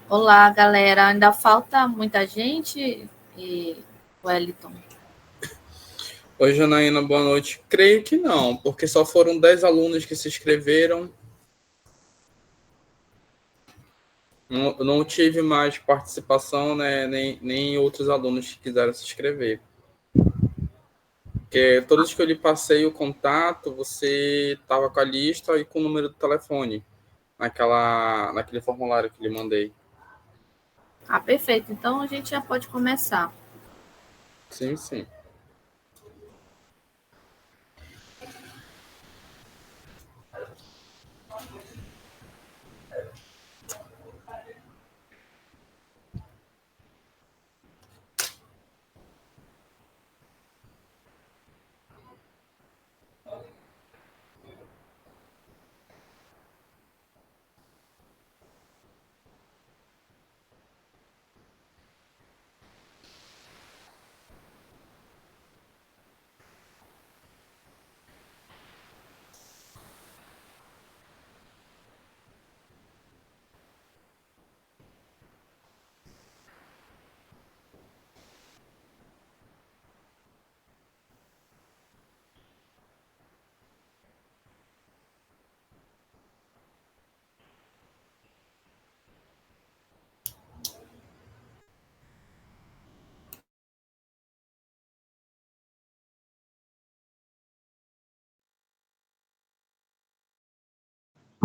Olá, galera. Ainda falta muita gente, Wellington? Oi, Janaína, boa noite. Creio que não, porque só foram 10 alunos que se inscreveram. Não tive mais participação, né, nem outros alunos que quiseram se inscrever. Porque todos que eu lhe passei o contato, você estava com a lista e com o número do telefone naquele formulário que lhe mandei. Ah, perfeito. Então a gente já pode começar. Sim, sim.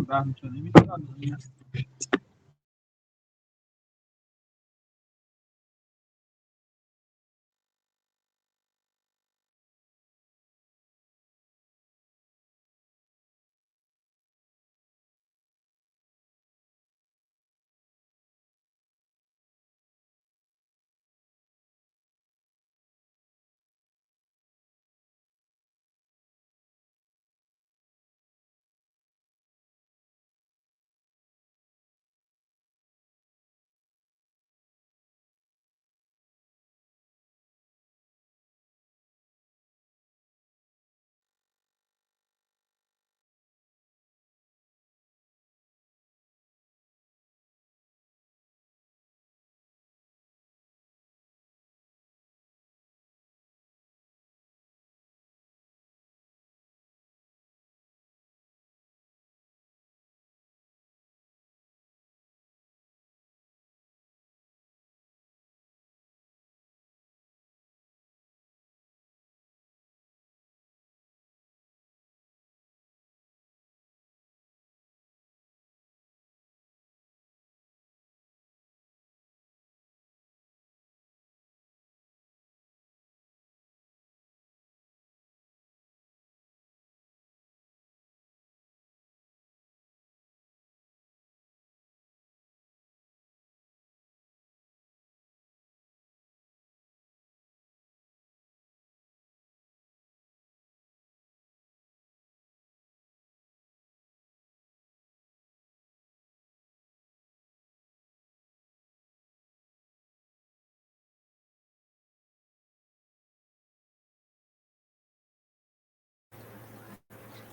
Não tinha nem me falado, né?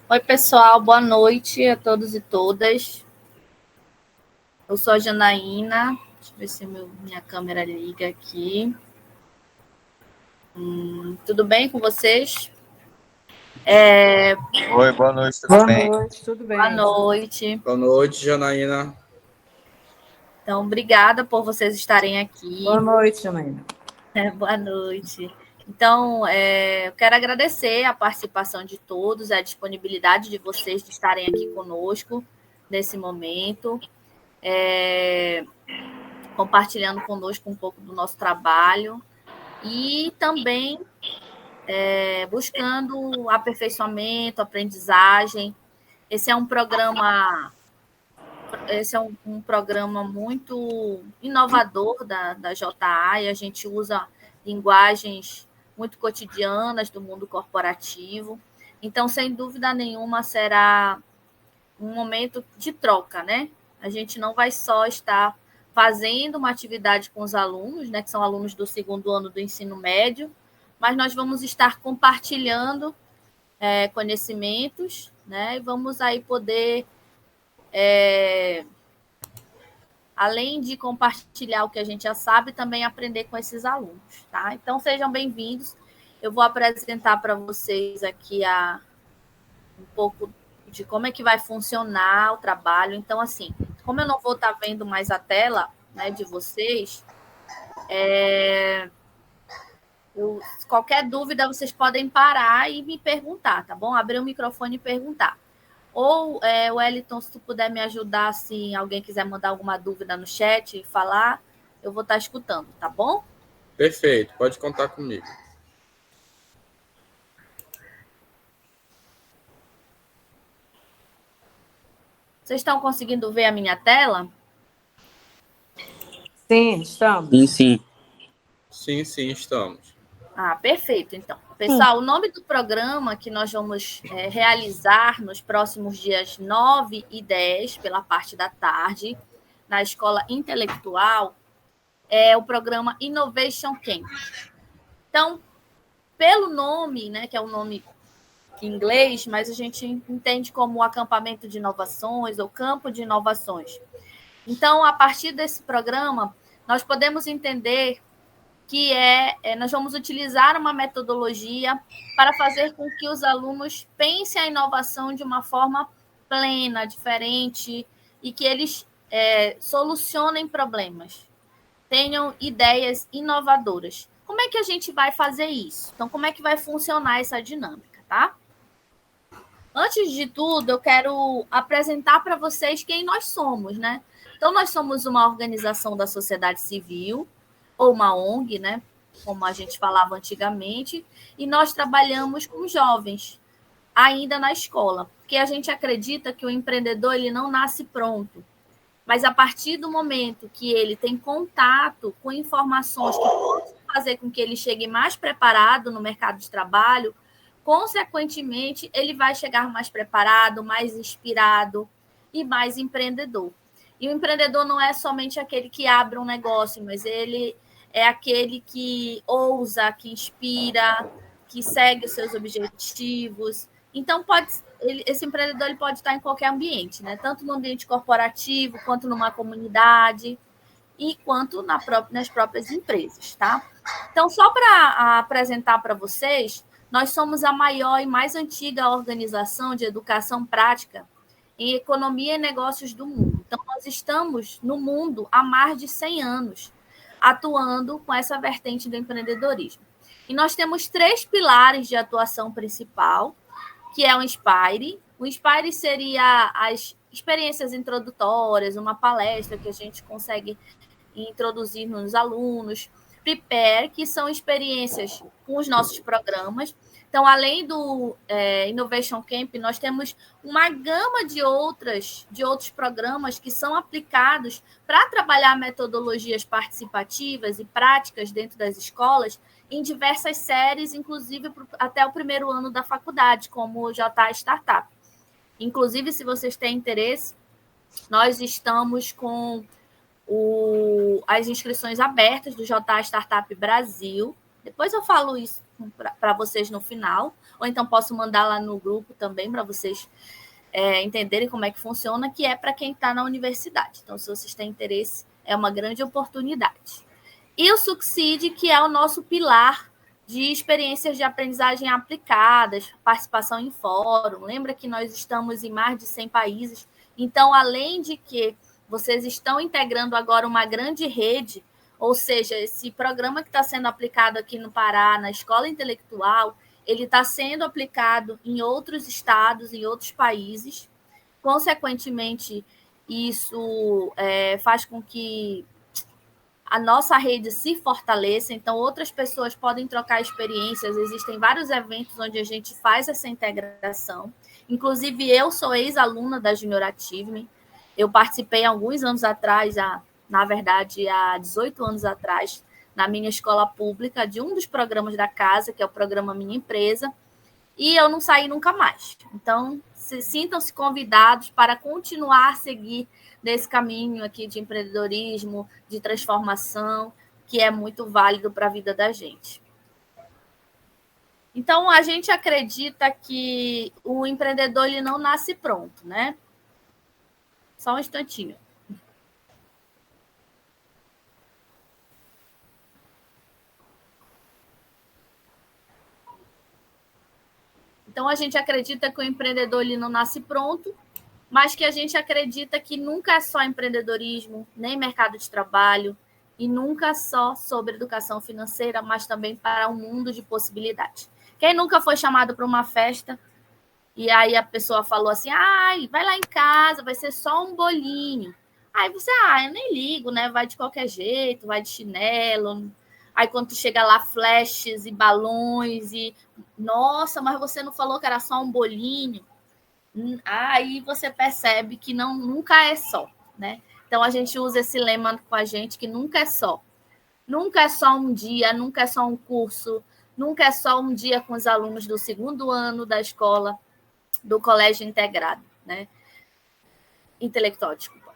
Oi, pessoal. Boa noite a todos e todas. Eu sou a Janaína. Deixa eu ver se minha câmera liga aqui. Tudo bem com vocês? Oi, boa noite, tudo Boa bem? noite, tudo Boa bem? noite. Boa noite, Janaína. Então, obrigada por vocês estarem aqui. Boa noite, Janaína. Boa noite. Então, eu quero agradecer a participação de todos, a disponibilidade de vocês de estarem aqui conosco nesse momento, compartilhando conosco um pouco do nosso trabalho e também buscando aperfeiçoamento, aprendizagem. Esse é um programa, um programa muito inovador da JA, e a gente usa linguagens muito cotidianas do mundo corporativo. Então, sem dúvida nenhuma, será um momento de troca, né? A gente não vai só estar fazendo uma atividade com os alunos, né, que são alunos do segundo ano do ensino médio, mas nós vamos estar compartilhando conhecimentos, né? E vamos aí poder além de compartilhar o que a gente já sabe, também aprender com esses alunos, tá? Então, sejam bem-vindos. Eu vou apresentar para vocês aqui um pouco de como é que vai funcionar o trabalho. Então, assim, como eu não vou estar vendo mais a tela, né, de vocês, qualquer dúvida vocês podem parar e me perguntar, tá bom? Abrir o microfone e perguntar. Ou, Wellington, se tu puder me ajudar, se alguém quiser mandar alguma dúvida no chat e falar, eu vou estar escutando, tá bom? Perfeito, pode contar comigo. Vocês estão conseguindo ver a minha tela? Sim, estamos. Sim. Sim, estamos. Perfeito, então. Pessoal, o nome do programa que nós vamos realizar nos próximos dias 9 e 10, pela parte da tarde, na Escola Intelectual, é o programa Innovation Camp. Então, pelo nome, né, que é um nome em inglês, mas a gente entende como acampamento de inovações ou campo de inovações. Então, a partir desse programa, nós podemos entender que nós vamos utilizar uma metodologia para fazer com que os alunos pensem a inovação de uma forma plena, diferente, e que eles solucionem problemas, tenham ideias inovadoras. Como é que a gente vai fazer isso? Então, como é que vai funcionar essa dinâmica, tá? Antes de tudo, eu quero apresentar para vocês quem nós somos, né? Então, nós somos uma organização da sociedade civil, ou uma ONG, né? Como a gente falava antigamente, e nós trabalhamos com jovens, ainda na escola, porque a gente acredita que o empreendedor ele não nasce pronto, mas a partir do momento que ele tem contato com informações que possam fazer com que ele chegue mais preparado no mercado de trabalho, consequentemente, ele vai chegar mais preparado, mais inspirado e mais empreendedor. E o empreendedor não é somente aquele que abre um negócio, mas ele é aquele que ousa, que inspira, que segue os seus objetivos. Então, esse empreendedor ele pode estar em qualquer ambiente, né? Tanto no ambiente corporativo, quanto numa comunidade, e quanto nas próprias empresas, tá? Então, só para apresentar para vocês, nós somos a maior e mais antiga organização de educação prática em economia e negócios do mundo. Então, nós estamos no mundo há mais de 100 anos, atuando com essa vertente do empreendedorismo. E nós temos 3 pilares de atuação principal, que é o Inspire. O Inspire seria as experiências introdutórias, uma palestra que a gente consegue introduzir nos alunos. Prepare, que são experiências com os nossos programas. Então, além do Innovation Camp, nós temos uma gama de outros programas que são aplicados para trabalhar metodologias participativas e práticas dentro das escolas em diversas séries, inclusive até o primeiro ano da faculdade, como o JA Startup. Inclusive, se vocês têm interesse, nós estamos com as inscrições abertas do JA Startup Brasil. Depois eu falo isso para vocês no final, ou então posso mandar lá no grupo também para vocês entenderem como é que funciona, que é para quem está na universidade. Então, se vocês têm interesse, é uma grande oportunidade. E o Succeed, que é o nosso pilar de experiências de aprendizagem aplicadas, participação em fórum. Lembra que nós estamos em mais de 100 países. Então, além de que vocês estão integrando agora uma grande rede, ou seja, esse programa que está sendo aplicado aqui no Pará, na Escola Intelectual, ele está sendo aplicado em outros estados, em outros países. Consequentemente, isso faz com que a nossa rede se fortaleça, então outras pessoas podem trocar experiências, existem vários eventos onde a gente faz essa integração. Inclusive, eu sou ex-aluna da Junior Achievement, eu participei alguns anos atrás, na verdade, há 18 anos atrás, na minha escola pública, de um dos programas da casa, que é o programa Minha Empresa, e eu não saí nunca mais. Então, sintam-se convidados para continuar a seguir nesse caminho aqui de empreendedorismo, de transformação, que é muito válido para a vida da gente. Então, a gente acredita que o empreendedor ele não nasce pronto, né? Só um instantinho. Então, a gente acredita que o empreendedor ele não nasce pronto, mas que a gente acredita que nunca é só empreendedorismo, nem mercado de trabalho, e nunca só sobre educação financeira, mas também para um mundo de possibilidades. Quem nunca foi chamado para uma festa e aí a pessoa falou assim, ai, vai lá em casa, vai ser só um bolinho. Aí você, eu nem ligo, né? Vai de qualquer jeito, vai de chinelo. Aí quando tu chega lá, flashes e balões e... Nossa, mas você não falou que era só um bolinho? Aí você percebe que nunca é só, né? Então a gente usa esse lema com a gente que nunca é só. Nunca é só um dia, nunca é só um curso, nunca é só um dia com os alunos do 2º ano da escola, do colégio integrado, né? Intelectual, desculpa.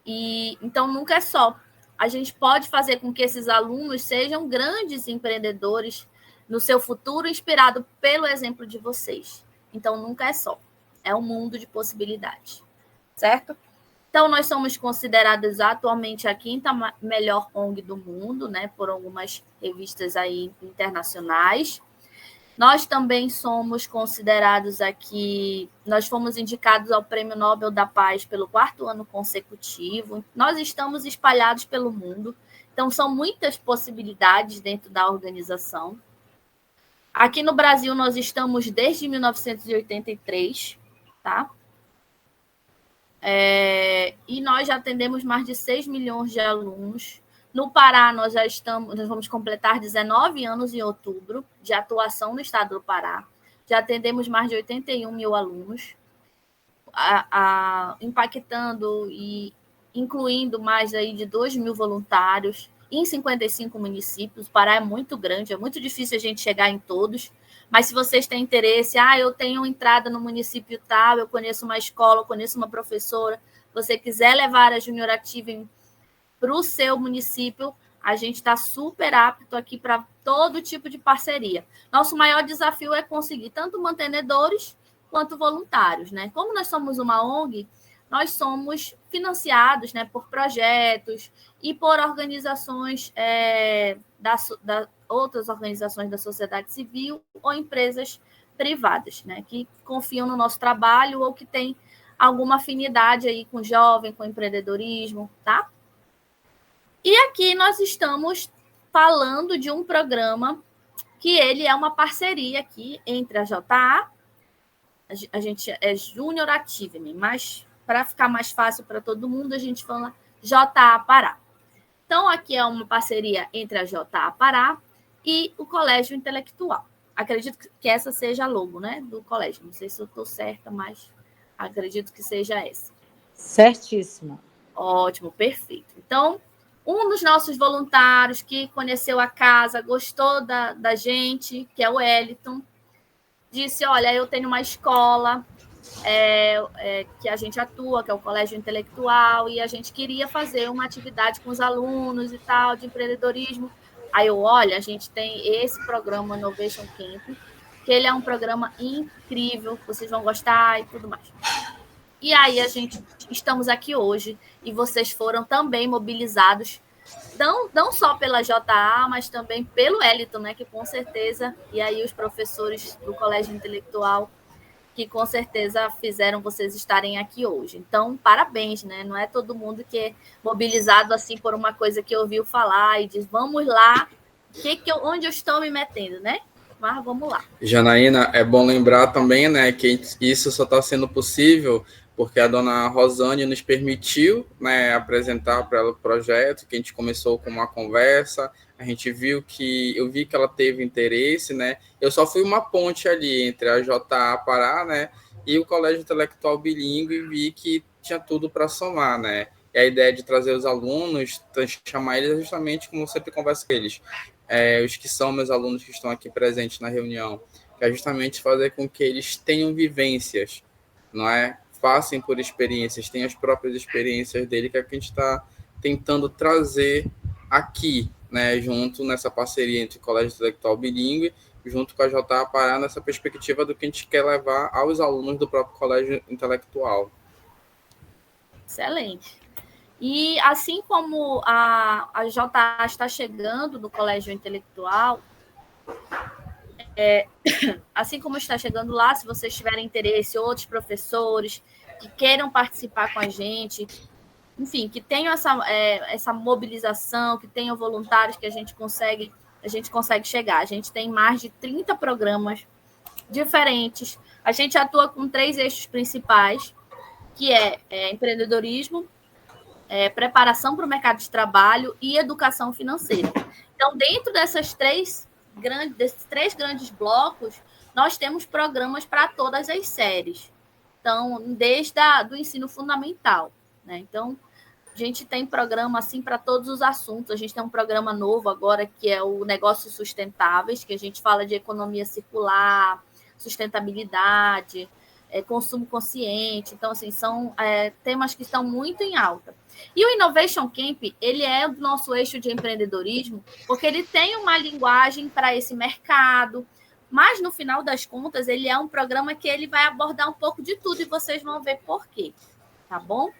E então nunca é só. A gente pode fazer com que esses alunos sejam grandes empreendedores no seu futuro, inspirado pelo exemplo de vocês. Então nunca é só. É um mundo de possibilidades, certo? Então, nós somos considerados atualmente a 5ª melhor ONG do mundo, né, por algumas revistas aí internacionais. Nós também somos considerados aqui, nós fomos indicados ao Prêmio Nobel da Paz pelo 4º ano consecutivo. Nós estamos espalhados pelo mundo, então são muitas possibilidades dentro da organização. Aqui no Brasil, nós estamos desde 1983, tá? E nós já atendemos mais de 6 milhões de alunos. No Pará, nós vamos completar 19 anos em outubro de atuação no estado do Pará. Já atendemos mais de 81 mil alunos, impactando e incluindo mais aí de 2 mil voluntários em 55 municípios. O Pará é muito grande, é muito difícil a gente chegar em todos. Mas se vocês têm interesse, eu tenho entrada no município tal, eu conheço uma escola, eu conheço uma professora, você quiser levar a Junior Active para o seu município, a gente está super apto aqui para todo tipo de parceria. Nosso maior desafio é conseguir tanto mantenedores quanto voluntários, né? Como nós somos uma ONG, nós somos financiados, né, por projetos e por organizações outras organizações da sociedade civil ou empresas privadas, né, que confiam no nosso trabalho ou que têm alguma afinidade aí com jovem, com empreendedorismo, tá? E aqui nós estamos falando de um programa que ele é uma parceria aqui entre a JA, a gente é Junior Active, mas para ficar mais fácil para todo mundo, a gente fala JA Pará. Então, aqui é uma parceria entre a JA Pará e o Colégio Intelectual. Acredito que essa seja a logo, né, do colégio. Não sei se eu estou certa, mas acredito que seja essa. Certíssima. Ótimo, perfeito. Então, um dos nossos voluntários que conheceu a casa, gostou da gente, que é o Wellington, disse, olha, eu tenho uma escola que a gente atua, que é o Colégio Intelectual, e a gente queria fazer uma atividade com os alunos e tal, de empreendedorismo. Aí olha, a gente tem esse programa Innovation Camp, que ele é um programa incrível, vocês vão gostar e tudo mais. E aí estamos aqui hoje, e vocês foram também mobilizados, não só pela JA, mas também pelo Wellington, né, que com certeza, e aí os professores do Colégio Intelectual, que com certeza fizeram vocês estarem aqui hoje. Então, parabéns, né? Não é todo mundo que é mobilizado assim por uma coisa que ouviu falar e diz, vamos lá, onde eu estou me metendo, né? Mas vamos lá. Janaína, é bom lembrar também, né, que isso só está sendo possível porque a dona Rosane nos permitiu, né, apresentar para ela o projeto, que a gente começou com uma conversa, a gente eu vi que ela teve interesse, né, eu só fui uma ponte ali entre a JA Pará, né, e o Colégio Intelectual Bilíngue e vi que tinha tudo para somar, né, e a ideia de trazer os alunos, chamar eles justamente como eu sempre converso com eles, os que são meus alunos que estão aqui presentes na reunião, que é justamente fazer com que eles tenham vivências, não é? Passem por experiências, tenham as próprias experiências dele, que é o que a gente está tentando trazer aqui, né, junto nessa parceria entre o Colégio Intelectual Bilíngue, junto com a JA Pará, nessa perspectiva do que a gente quer levar aos alunos do próprio Colégio Intelectual. Excelente. E assim como a JA está chegando no Colégio Intelectual, Assim como está chegando lá, se vocês tiverem interesse, outros professores que queiram participar com a gente, enfim, que tenham essa mobilização, que tenham voluntários que a gente consegue chegar. A gente tem mais de 30 programas diferentes. A gente atua com 3 eixos principais, que é empreendedorismo, preparação para o mercado de trabalho e educação financeira. Então, dentro desses três grandes blocos, nós temos programas para todas as séries. Então, desde do ensino fundamental, né? Então, a gente tem programa assim para todos os assuntos. A gente tem um programa novo agora que é o Negócios Sustentáveis, que a gente fala de economia circular, sustentabilidade, consumo consciente. Então, assim, são temas que estão muito em alta. E o Innovation Camp, ele é o nosso eixo de empreendedorismo, porque ele tem uma linguagem para esse mercado, mas, no final das contas, ele é um programa que ele vai abordar um pouco de tudo e vocês vão ver por quê, tá bom?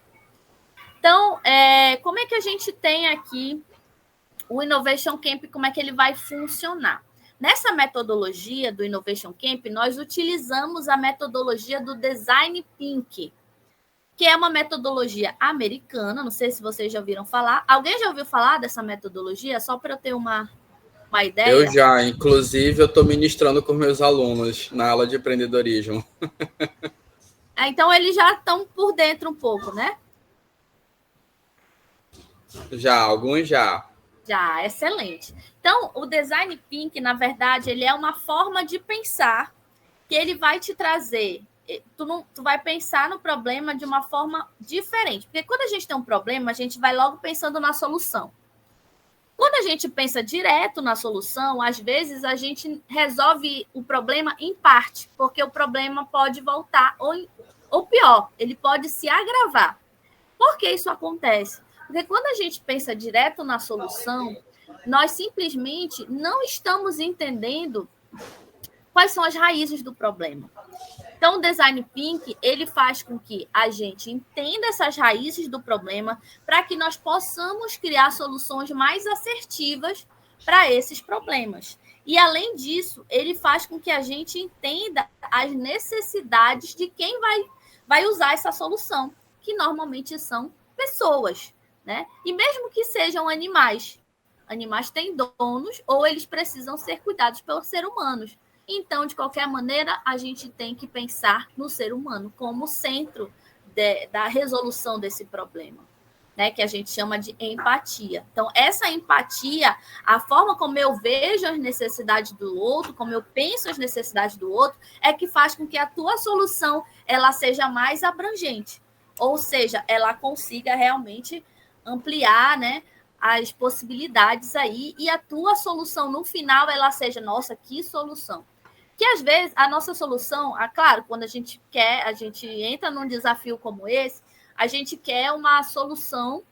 Então, como é que a gente tem aqui o Innovation Camp, como é que ele vai funcionar? Nessa metodologia do Innovation Camp, nós utilizamos a metodologia do Design Thinking, que é uma metodologia americana, não sei se vocês já ouviram falar. Alguém já ouviu falar dessa metodologia? Só para eu ter uma ideia. Eu já, inclusive, eu estou ministrando com meus alunos na aula de empreendedorismo. Então, eles já estão por dentro um pouco, né? Já, alguns já. Já, excelente. Então, o Design Thinking, na verdade, ele é uma forma de pensar que ele vai te trazer. Tu vai pensar no problema de uma forma diferente. Porque quando a gente tem um problema, a gente vai logo pensando na solução. Quando a gente pensa direto na solução, às vezes a gente resolve o problema em parte, porque o problema pode voltar, ou pior, ele pode se agravar. Por que isso acontece? Porque quando a gente pensa direto na solução, nós simplesmente não estamos entendendo quais são as raízes do problema. Então, o Design Thinking, ele faz com que a gente entenda essas raízes do problema para que nós possamos criar soluções mais assertivas para esses problemas. E, além disso, ele faz com que a gente entenda as necessidades de quem vai usar essa solução, que normalmente são pessoas, né? E mesmo que sejam animais têm donos ou eles precisam ser cuidados pelos seres humanos. Então, de qualquer maneira, a gente tem que pensar no ser humano como centro da resolução desse problema, né? Que a gente chama de empatia. Então, essa empatia, a forma como eu vejo as necessidades do outro, como eu penso as necessidades do outro, é que faz com que a tua solução ela seja mais abrangente. Ou seja, ela consiga realmente ampliar, né, as possibilidades aí e a tua solução no final ela seja, nossa, que solução. Que às vezes a nossa solução, claro, quando a gente entra num desafio como esse, a gente quer uma solução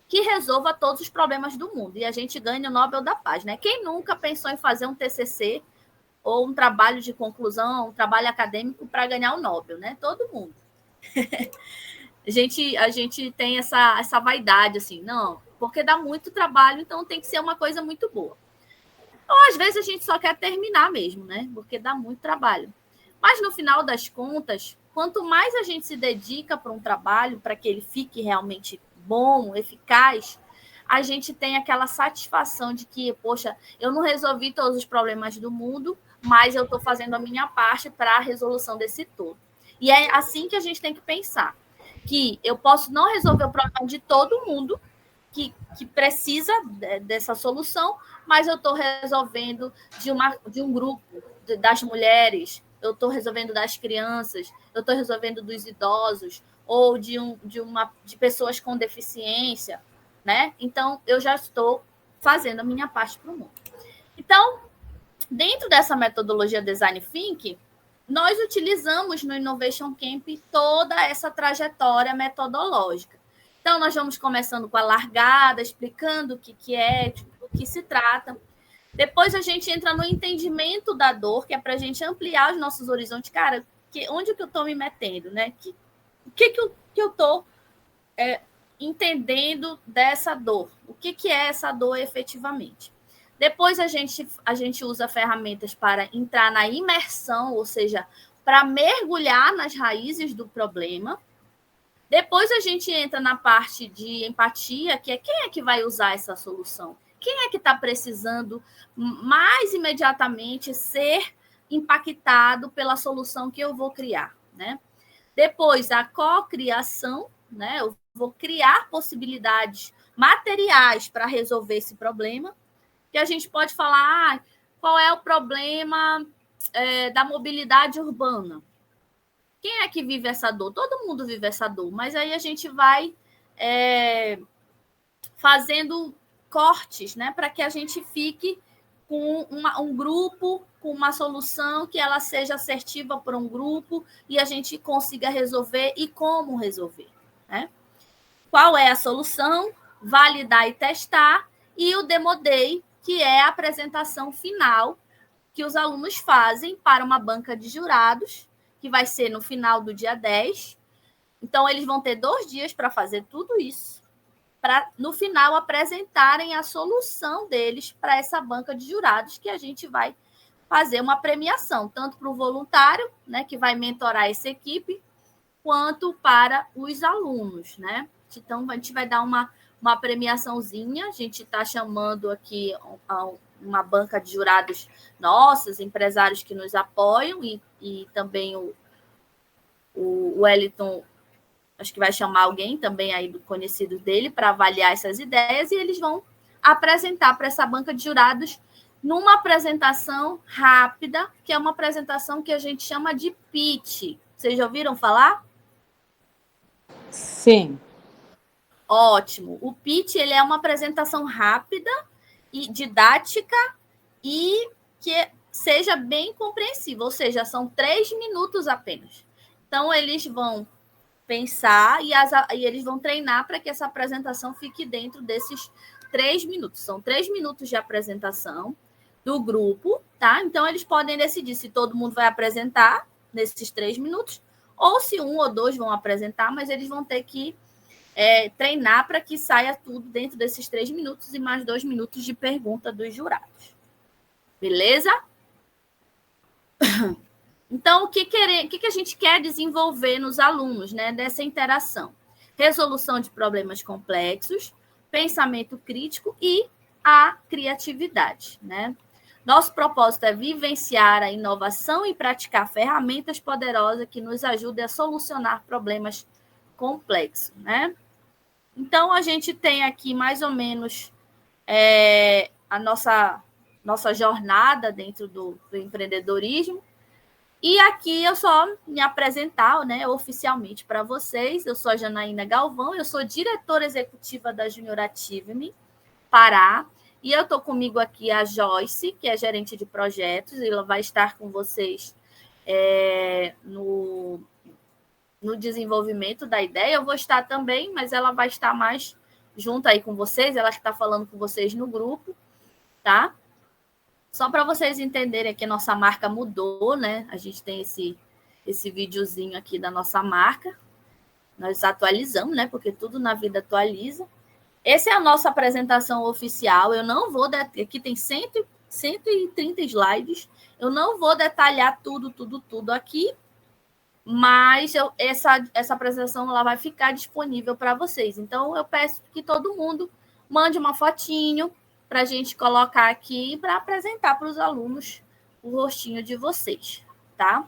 que resolva todos os problemas do mundo e a gente ganha o Nobel da Paz, né? Quem nunca pensou em fazer um TCC ou um trabalho de conclusão, um trabalho acadêmico para ganhar o Nobel, né? Todo mundo. A gente tem essa vaidade, assim, não, porque dá muito trabalho, então tem que ser uma coisa muito boa. Ou, às vezes, a gente só quer terminar mesmo, né? Porque dá muito trabalho. Mas, no final das contas, quanto mais a gente se dedica para um trabalho, para que ele fique realmente bom, eficaz, a gente tem aquela satisfação de que, poxa, eu não resolvi todos os problemas do mundo, mas eu estou fazendo a minha parte para a resolução desse todo. E é assim que a gente tem que pensar, que eu posso não resolver o problema de todo mundo que precisa dessa solução, mas eu estou resolvendo de um grupo, das mulheres, eu estou resolvendo das crianças, eu estou resolvendo dos idosos, ou de pessoas com deficiência, né? Então, eu já estou fazendo a minha parte para o mundo. Então, dentro dessa metodologia Design Thinking, nós utilizamos no Innovation Camp toda essa trajetória metodológica. Então, nós vamos começando com a largada, explicando o que é, o que se trata. Depois, a gente entra no entendimento da dor, que é para a gente ampliar os nossos horizontes. Cara, onde que eu estou me metendo, né? O que eu estou entendendo dessa dor? O que é essa dor efetivamente? Depois a gente usa ferramentas para entrar na imersão, ou seja, para mergulhar nas raízes do problema. Depois a gente entra na parte de empatia, que é quem é que vai usar essa solução? Quem é que está precisando mais imediatamente ser impactado pela solução que eu vou criar, né? Depois, a cocriação, né? Eu vou criar possibilidades materiais para resolver esse problema, que a gente pode falar, qual é o problema da mobilidade urbana? Quem é que vive essa dor? Todo mundo vive essa dor, mas aí a gente vai fazendo cortes, né, para que a gente fique com um grupo, com uma solução que ela seja assertiva para um grupo e a gente consiga resolver e como resolver, né? Qual é a solução? Validar e testar, e o Demo Day, que é a apresentação final que os alunos fazem para uma banca de jurados, que vai ser no final do dia 10. Então, eles vão ter 2 dias para fazer tudo isso, para, no final, apresentarem a solução deles para essa banca de jurados, que a gente vai fazer uma premiação, tanto para o voluntário, né, que vai mentorar essa equipe, quanto para os alunos, né? Então, a gente vai dar uma premiaçãozinha, a gente está chamando aqui uma banca de jurados nossos, empresários que nos apoiam, e também o Wellington, acho que vai chamar alguém também aí do conhecido dele para avaliar essas ideias, e eles vão apresentar para essa banca de jurados numa apresentação rápida, que é uma apresentação que a gente chama de pitch. Vocês já ouviram falar? Sim. Ótimo. O pitch, ele é uma apresentação rápida e didática e que seja bem compreensível, ou seja, são 3 minutos apenas. Então, eles vão pensar e eles vão treinar para que essa apresentação fique dentro desses 3 minutos. São 3 minutos de apresentação do grupo, tá? Então, eles podem decidir se todo mundo vai apresentar nesses 3 minutos ou se 1 ou 2 vão apresentar, mas eles vão ter que treinar para que saia tudo dentro desses 3 minutos e mais 2 minutos de pergunta dos jurados. Beleza? Então, o que a gente quer desenvolver nos alunos, né, dessa interação? Resolução de problemas complexos, pensamento crítico e a criatividade, né? Nosso propósito é vivenciar a inovação e praticar ferramentas poderosas que nos ajudem a solucionar problemas complexos, né? Então, a gente tem aqui mais ou menos a nossa jornada dentro do empreendedorismo. E aqui eu só me apresentar, né, oficialmente para vocês. Eu sou a Janaína Galvão, eu sou diretora executiva da Junior Achieve Me Pará. E eu estou comigo aqui a Joyce, que é gerente de projetos, e ela vai estar com vocês no desenvolvimento da ideia. Eu vou estar também, mas ela vai estar mais junto aí com vocês, ela que está falando com vocês no grupo, tá? Só para vocês entenderem que a nossa marca mudou, né? A gente tem esse videozinho aqui da nossa marca. Nós atualizamos, né? Porque tudo na vida atualiza. Essa é a nossa apresentação oficial. Eu não vou... Aqui tem 130 slides. Eu não vou detalhar tudo aqui, mas essa apresentação ela vai ficar disponível para vocês. Então, eu peço que todo mundo mande uma fotinho para a gente colocar aqui para apresentar para os alunos o rostinho de vocês, tá?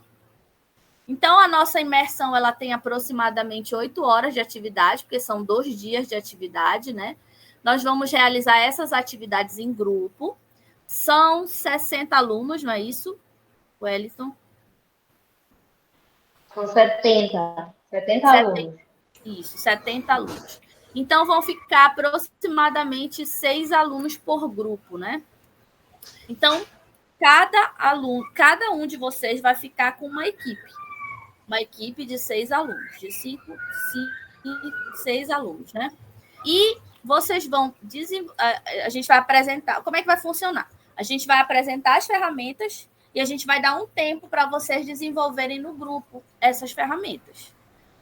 Então, a nossa imersão ela tem aproximadamente 8 horas de atividade, porque são 2 dias de atividade, né? Nós vamos realizar essas atividades em grupo. São 60 alunos, não é isso, Wellington? São 70 alunos. Isso, 70 alunos. Então, vão ficar aproximadamente 6 alunos por grupo, né? Então, cada um de vocês vai ficar com uma equipe de 6 alunos, de 6 alunos, né? E vocês vão... A gente vai apresentar... Como é que vai funcionar? A gente vai apresentar as ferramentas e a gente vai dar um tempo para vocês desenvolverem no grupo essas ferramentas,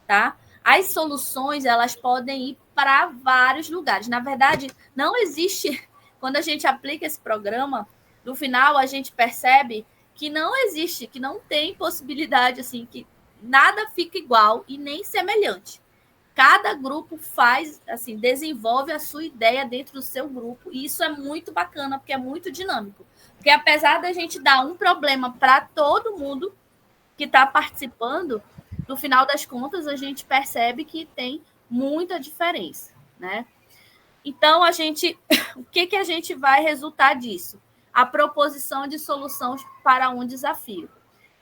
tá? As soluções, elas podem ir para vários lugares. Na verdade, não existe quando a gente aplica esse programa, no final a gente percebe que não existe, que não tem possibilidade, assim, que nada fica igual e nem semelhante. Cada grupo faz, assim, desenvolve a sua ideia dentro do seu grupo, e isso é muito bacana, porque é muito dinâmico. Porque apesar da gente dar um problema para todo mundo que está participando, no final das contas, a gente percebe que tem muita diferença, né? Então, o que a gente vai resultar disso? A proposição de soluções para um desafio,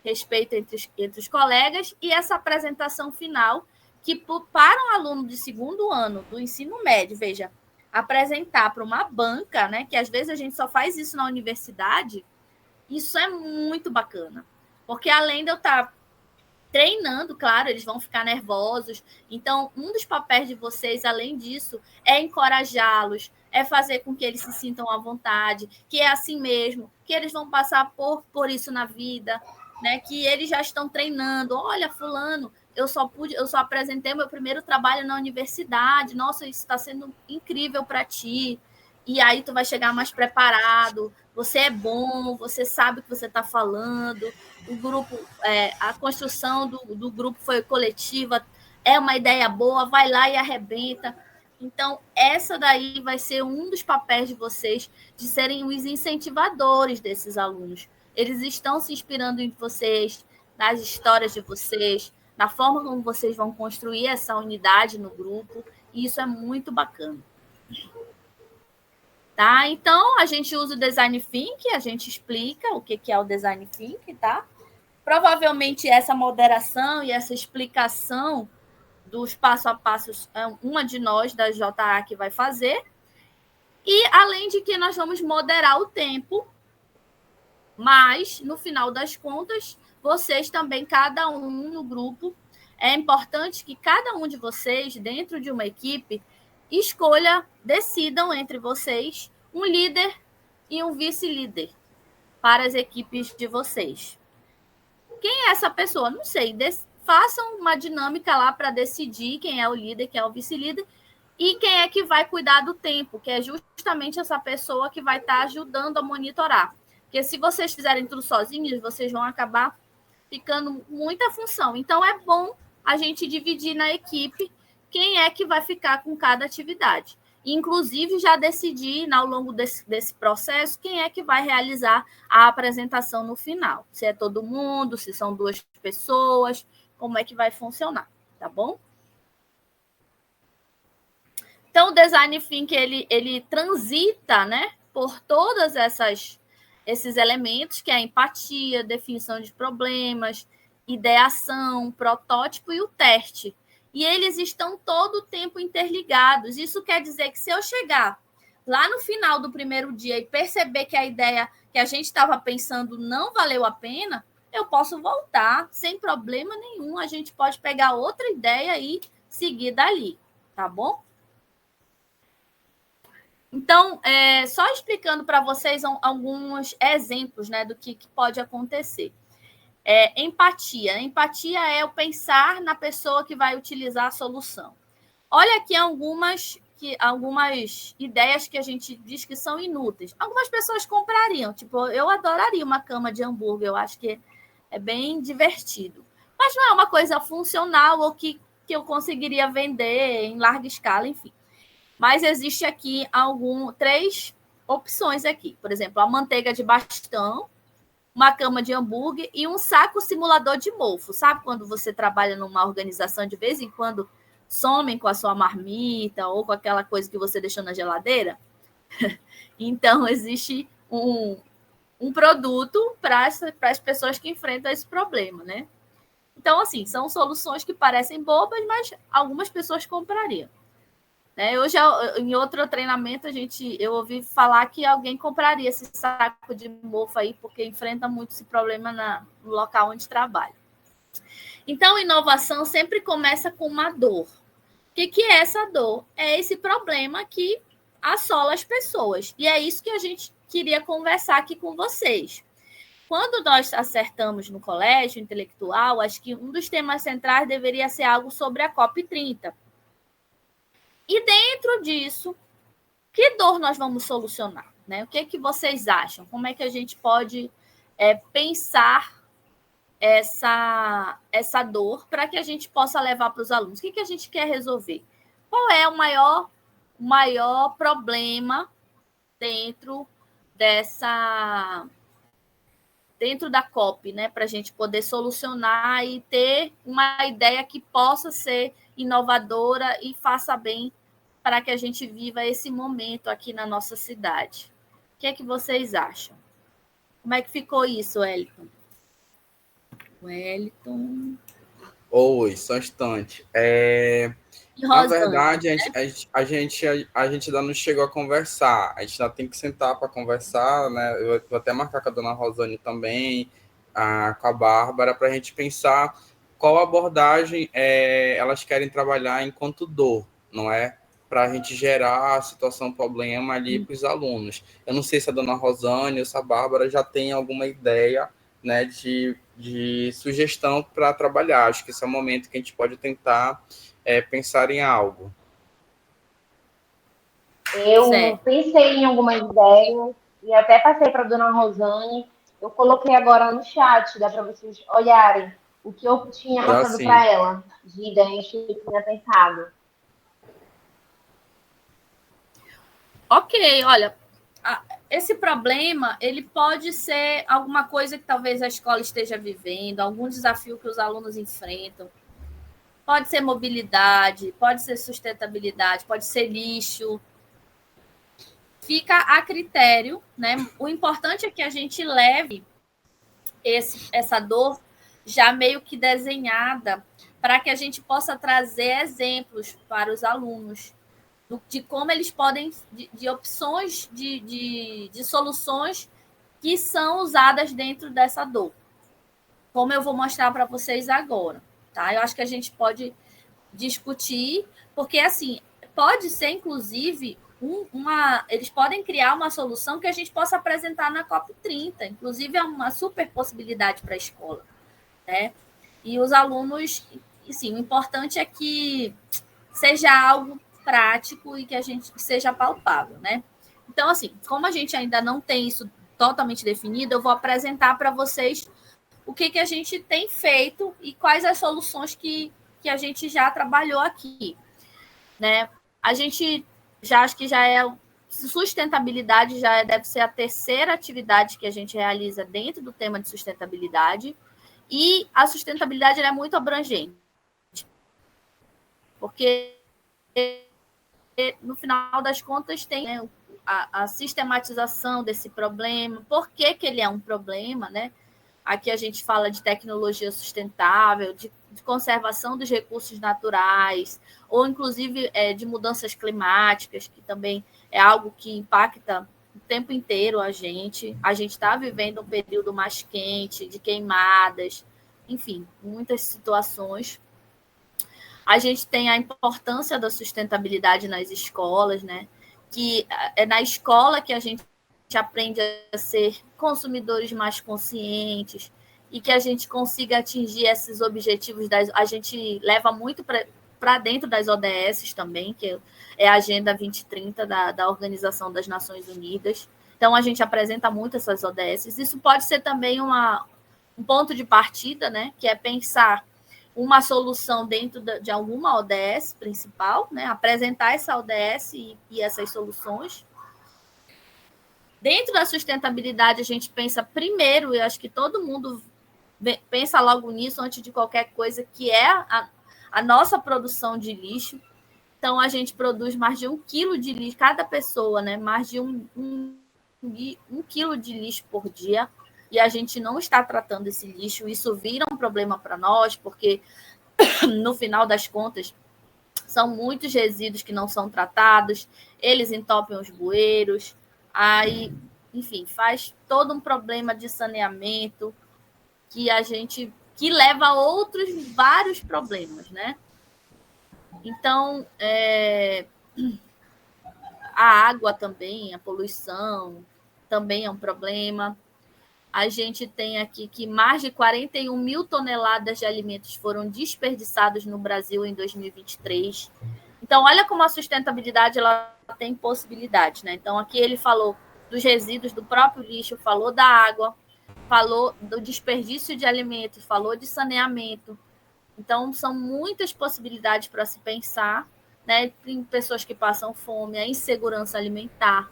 respeito entre os colegas e essa apresentação final, que para um aluno de segundo ano do ensino médio, veja, apresentar para uma banca, né, que às vezes a gente só faz isso na universidade, isso é muito bacana. Porque além de eu estar treinando, claro, eles vão ficar nervosos. Então, um dos papéis de vocês, além disso, é encorajá-los, é fazer com que eles se sintam à vontade, que é assim mesmo, que eles vão passar por isso na vida, né? Que eles já estão treinando. Olha, fulano, eu só apresentei meu primeiro trabalho na universidade. Nossa, isso está sendo incrível para ti. E aí tu vai chegar mais preparado. Você é bom, você sabe o que você está falando. O grupo, a construção do grupo foi coletiva, é uma ideia boa, vai lá e arrebenta. Então, essa daí vai ser um dos papéis de vocês, de serem os incentivadores desses alunos. Eles estão se inspirando em vocês, nas histórias de vocês, na forma como vocês vão construir essa unidade no grupo, e isso é muito bacana. Tá? Então, a gente usa o Design Thinking, a gente explica o que é o Design Thinking, tá? Provavelmente essa moderação e essa explicação dos passo a passos é uma de nós da JA que vai fazer. E além de que nós vamos moderar o tempo, mas no final das contas, vocês também, cada um no grupo, é importante que cada um de vocês, dentro de uma equipe, decidam entre vocês um líder e um vice-líder para as equipes de vocês. Quem é essa pessoa? Não sei. Façam uma dinâmica lá para decidir quem é o líder, quem é o vice-líder e quem é que vai cuidar do tempo, que é justamente essa pessoa que vai estar ajudando a monitorar. Porque se vocês fizerem tudo sozinhos, vocês vão acabar ficando muita função. Então, é bom a gente dividir na equipe quem é que vai ficar com cada atividade. Inclusive, já decidir, ao longo desse processo, quem é que vai realizar a apresentação no final. Se é todo mundo, se são 2 pessoas, como é que vai funcionar, tá bom? Então, o Design Thinking, ele transita, né, por todas esses elementos, que é a empatia, definição de problemas, ideação, protótipo e o teste. E eles estão todo o tempo interligados. Isso quer dizer que se eu chegar lá no final do primeiro dia e perceber que a ideia que a gente estava pensando não valeu a pena, eu posso voltar sem problema nenhum. A gente pode pegar outra ideia e seguir dali, tá bom? Então, só explicando para vocês alguns exemplos, né, do que pode acontecer. Empatia. Empatia é o pensar na pessoa que vai utilizar a solução. Olha aqui algumas ideias que a gente diz que são inúteis. Algumas pessoas comprariam. Tipo, eu adoraria uma cama de hambúrguer. Eu acho que é bem divertido. Mas não é uma coisa funcional ou que eu conseguiria vender em larga escala, enfim. Mas existe aqui 3 opções aqui. Por exemplo, a manteiga de bastão, uma cama de hambúrguer e um saco simulador de mofo. Sabe quando você trabalha numa organização, de vez em quando somem com a sua marmita ou com aquela coisa que você deixou na geladeira? Então, existe um produto para as pessoas que enfrentam esse problema, né? Então, assim, são soluções que parecem bobas, mas algumas pessoas comprariam. Eu já, em outro treinamento, eu ouvi falar que alguém compraria esse saco de mofo aí, porque enfrenta muito esse problema no local onde trabalha. Então, inovação sempre começa com uma dor. O que é essa dor? É esse problema que assola as pessoas. E é isso que a gente queria conversar aqui com vocês. Quando nós acertamos no colégio intelectual, acho que um dos temas centrais deveria ser algo sobre a COP30. E dentro disso, que dor nós vamos solucionar? Né? O que vocês acham? Como é que a gente pode pensar essa dor para que a gente possa levar para os alunos? O que a gente quer resolver? Qual é o maior problema dentro da COP, né, para a gente poder solucionar e ter uma ideia que possa ser inovadora e faça bem para que a gente viva esse momento aqui na nossa cidade. O que é que vocês acham? Como é que ficou isso, Wellington? Oi, só um instante. Na verdade, a gente ainda não chegou a conversar. A gente ainda tem que sentar para conversar, né? Eu vou até marcar com a dona Rosane também, com a Bárbara, para a gente pensar qual abordagem elas querem trabalhar enquanto dor, não é? Para a gente gerar a situação problema ali para os alunos. Eu não sei se a dona Rosane ou se a Bárbara já tem alguma ideia, né, de sugestão para trabalhar. Acho que esse é o momento que a gente pode tentar pensar em algo. Eu pensei em algumas ideias e até passei para a dona Rosane. Eu coloquei agora no chat, dá para vocês olharem o que eu tinha passado para ela, de ideias que eu tinha pensado. Ok, olha, esse problema, ele pode ser alguma coisa que talvez a escola esteja vivendo, algum desafio que os alunos enfrentam. Pode ser mobilidade, pode ser sustentabilidade, pode ser lixo. Fica a critério, né? O importante é que a gente leve essa dor já meio que desenhada para que a gente possa trazer exemplos para os alunos de como eles podem, de opções de soluções que são usadas dentro dessa dor. Como eu vou mostrar para vocês agora, tá? Eu acho que a gente pode discutir, porque, assim, pode ser, inclusive, eles podem criar uma solução que a gente possa apresentar na COP30. Inclusive, é uma super possibilidade para a escola, né? E os alunos, assim, o importante é que seja algo prático e que a gente seja palpável, né? Então, assim, como a gente ainda não tem isso totalmente definido, eu vou apresentar para vocês o que a gente tem feito e quais as soluções que a gente já trabalhou aqui, né? A gente acho que já sustentabilidade já deve ser a terceira atividade que a gente realiza dentro do tema de sustentabilidade, e a sustentabilidade é muito abrangente, porque no final das contas tem, né, a sistematização desse problema, por que ele é um problema, né? Aqui a gente fala de tecnologia sustentável, de conservação dos recursos naturais, ou inclusive de mudanças climáticas, que também é algo que impacta o tempo inteiro a gente. A gente está vivendo um período mais quente, de queimadas, enfim, muitas situações. A gente tem a importância da sustentabilidade nas escolas, né? Que é na escola que a gente aprende a ser consumidores mais conscientes e que a gente consiga atingir esses objetivos. A gente leva muito para dentro das ODS também, que é a Agenda 2030 da Organização das Nações Unidas. Então, a gente apresenta muito essas ODS. Isso pode ser também um ponto de partida, né? Que é pensar uma solução dentro de alguma ODS principal, né? Apresentar essa ODS e essas soluções. Dentro da sustentabilidade, a gente pensa primeiro, e acho que todo mundo pensa logo nisso antes de qualquer coisa, que é a nossa produção de lixo. Então, a gente produz mais de 1 quilo de lixo, cada pessoa, né? Mais de um quilo de lixo por dia, e a gente não está tratando esse lixo. Isso vira um problema para nós, porque, no final das contas, são muitos resíduos que não são tratados, eles entopem os bueiros, aí, enfim, faz todo um problema de saneamento que leva a outros vários problemas, né? Então, a água também, a poluição também é um problema. A gente tem aqui que mais de 41 mil toneladas de alimentos foram desperdiçados no Brasil em 2023. Então, olha como a sustentabilidade tem possibilidade, né? Então, aqui ele falou dos resíduos do próprio lixo, falou da água, falou do desperdício de alimentos, falou de saneamento. Então, são muitas possibilidades para se pensar, né? Tem pessoas que passam fome, a insegurança alimentar.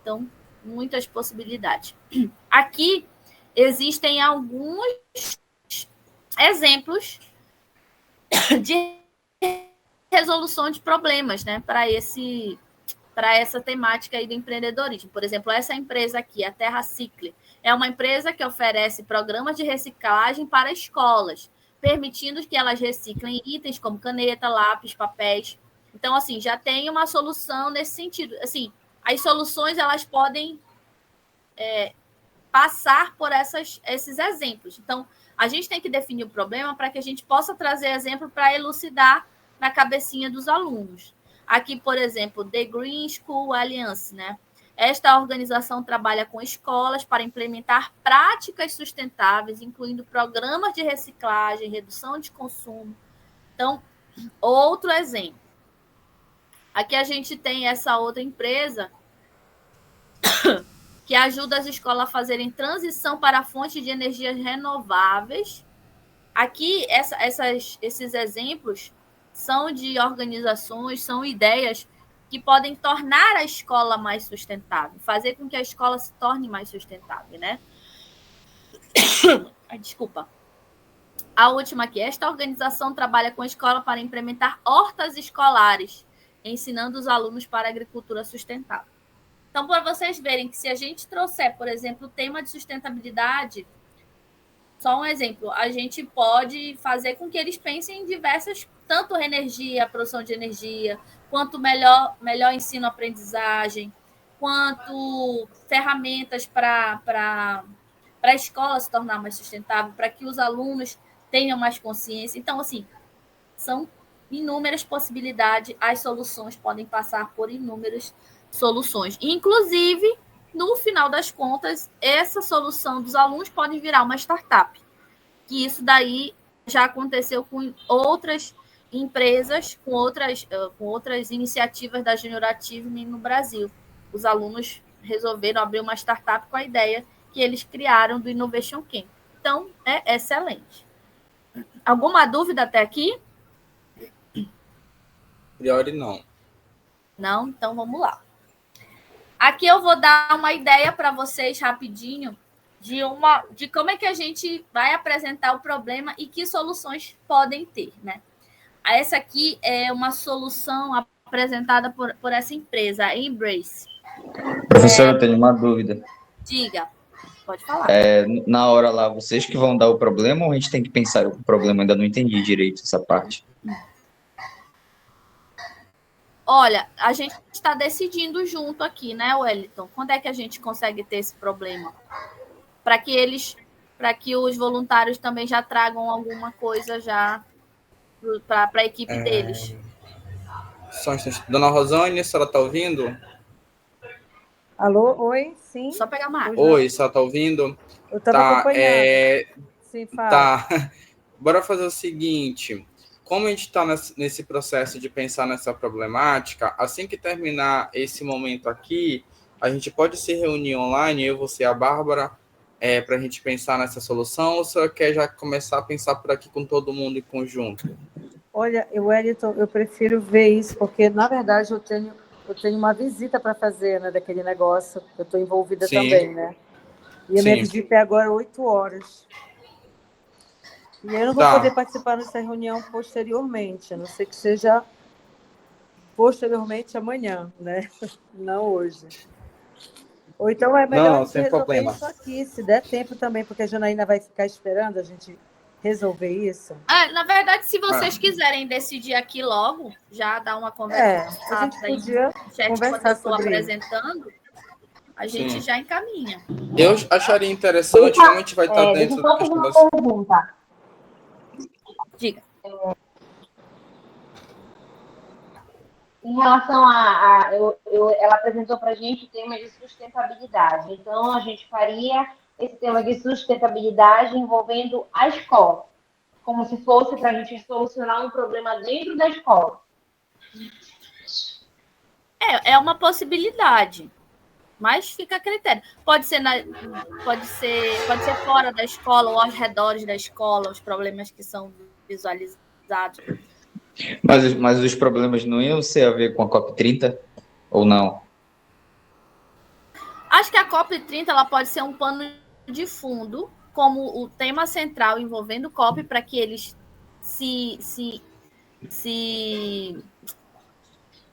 Então, muitas possibilidades. Aqui existem alguns exemplos de resolução de problemas, né? Para essa temática aí do empreendedorismo. Por exemplo, essa empresa aqui, a Terra Cicle, é uma empresa que oferece programas de reciclagem para escolas, permitindo que elas reciclem itens como caneta, lápis, papéis. Então, assim, já tem uma solução nesse sentido. Assim, as soluções, elas podem passar por esses exemplos. Então, a gente tem que definir o problema para que a gente possa trazer exemplo para elucidar na cabecinha dos alunos. Aqui, por exemplo, The Green School Alliance, né? Esta organização trabalha com escolas para implementar práticas sustentáveis, incluindo programas de reciclagem, redução de consumo. Então, outro exemplo. Aqui a gente tem essa outra empresa que ajuda as escolas a fazerem transição para fontes de energias renováveis. Aqui, esses exemplos são de organizações, são ideias que podem tornar a escola mais sustentável, fazer com que a escola se torne mais sustentável, né? Desculpa. A última aqui, esta organização trabalha com a escola para implementar hortas escolares, ensinando os alunos para a agricultura sustentável. Então, para vocês verem que se a gente trouxer, por exemplo, o tema de sustentabilidade, só um exemplo, a gente pode fazer com que eles pensem em diversas, tanto energia, produção de energia, quanto melhor ensino-aprendizagem, quanto ferramentas para a escola se tornar mais sustentável, para que os alunos tenham mais consciência. Então, assim, são inúmeras possibilidades, as soluções podem passar por inúmeras soluções. Inclusive, no final das contas, essa solução dos alunos pode virar uma startup. Que isso daí já aconteceu com outras empresas, com outras iniciativas da Junior Achievement no Brasil. Os alunos resolveram abrir uma startup com a ideia que eles criaram do Innovation Camp. Então, é excelente. Alguma dúvida até aqui? Priori, não. Não? Então, vamos lá. Aqui eu vou dar uma ideia para vocês rapidinho de como é que a gente vai apresentar o problema e que soluções podem ter, né? Essa aqui é uma solução apresentada por essa empresa, a Embrace. Professora, eu tenho uma dúvida. Diga, pode falar. Na hora lá, vocês que vão dar o problema ou a gente tem que pensar o problema? Ainda não entendi direito essa parte. Olha, a gente está decidindo junto aqui, né, Wellington? Quando é que a gente consegue ter esse problema? Para que os voluntários também já tragam alguma coisa já para a equipe deles. Só um instante. Dona Rosane, a senhora está ouvindo? Alô? Oi? Sim? Só pegar uma água. Oi, a senhora está ouvindo? Eu estava acompanhando. Sim, fala. Tá. Bora fazer o seguinte. Como a gente está nesse processo de pensar nessa problemática, assim que terminar esse momento aqui, a gente pode se reunir online, eu, você e a Bárbara, para a gente pensar nessa solução, ou você quer já começar a pensar por aqui com todo mundo em conjunto? Olha, Wellington, eu prefiro ver isso, porque, na verdade, eu tenho uma visita para fazer, né, daquele negócio, eu estou envolvida também, né? E a minha visita é agora 8 horas. E eu não vou poder participar dessa reunião posteriormente, a não ser que seja posteriormente amanhã, né? Não hoje. Ou então é melhor a gente resolver isso aqui, se der tempo também, porque a Janaína vai ficar esperando a gente resolver isso. Na verdade, se vocês quiserem decidir aqui logo, já dar uma conversa. A gente podia conversar sobre apresentando, a gente já encaminha. Eu acharia interessante, como a gente vai estar dentro da questão uma pergunta. Diga. Em relação ela apresentou para a gente o tema de sustentabilidade. Então, a gente faria esse tema de sustentabilidade envolvendo a escola, como se fosse para a gente solucionar um problema dentro da escola. É uma possibilidade, mas fica a critério. Pode ser fora da escola ou aos redores da escola, os problemas que são visualizados. Mas os problemas não iam ser a ver com a COP30 ou não? Acho que a COP30 ela pode ser um pano de fundo, como o tema central envolvendo o COP, para que eles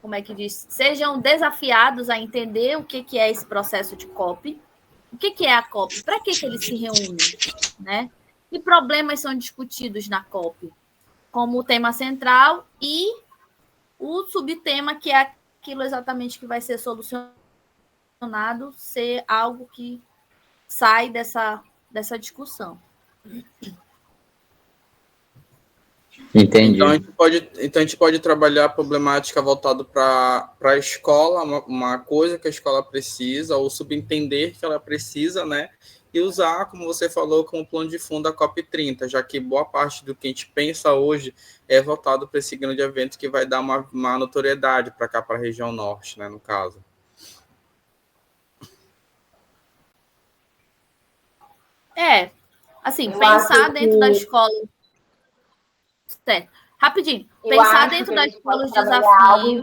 como é que diz? Sejam desafiados a entender o que é esse processo de COP, o que é a COP, para que eles se reúnem, né? Que problemas são discutidos na COP, como o tema central e o subtema, que é aquilo exatamente que vai ser solucionado, ser algo que sai dessa discussão. Entendi. Então a gente pode trabalhar a problemática voltada para a escola, uma coisa que a escola precisa, ou subentender que ela precisa, né? E usar, como você falou, como plano de fundo a COP30, já que boa parte do que a gente pensa hoje é voltado para esse grande evento que vai dar uma notoriedade para cá, para a região norte, né, no caso. Assim, pensar dentro da escola. Certo. Rapidinho. Pensar dentro da escola os desafios.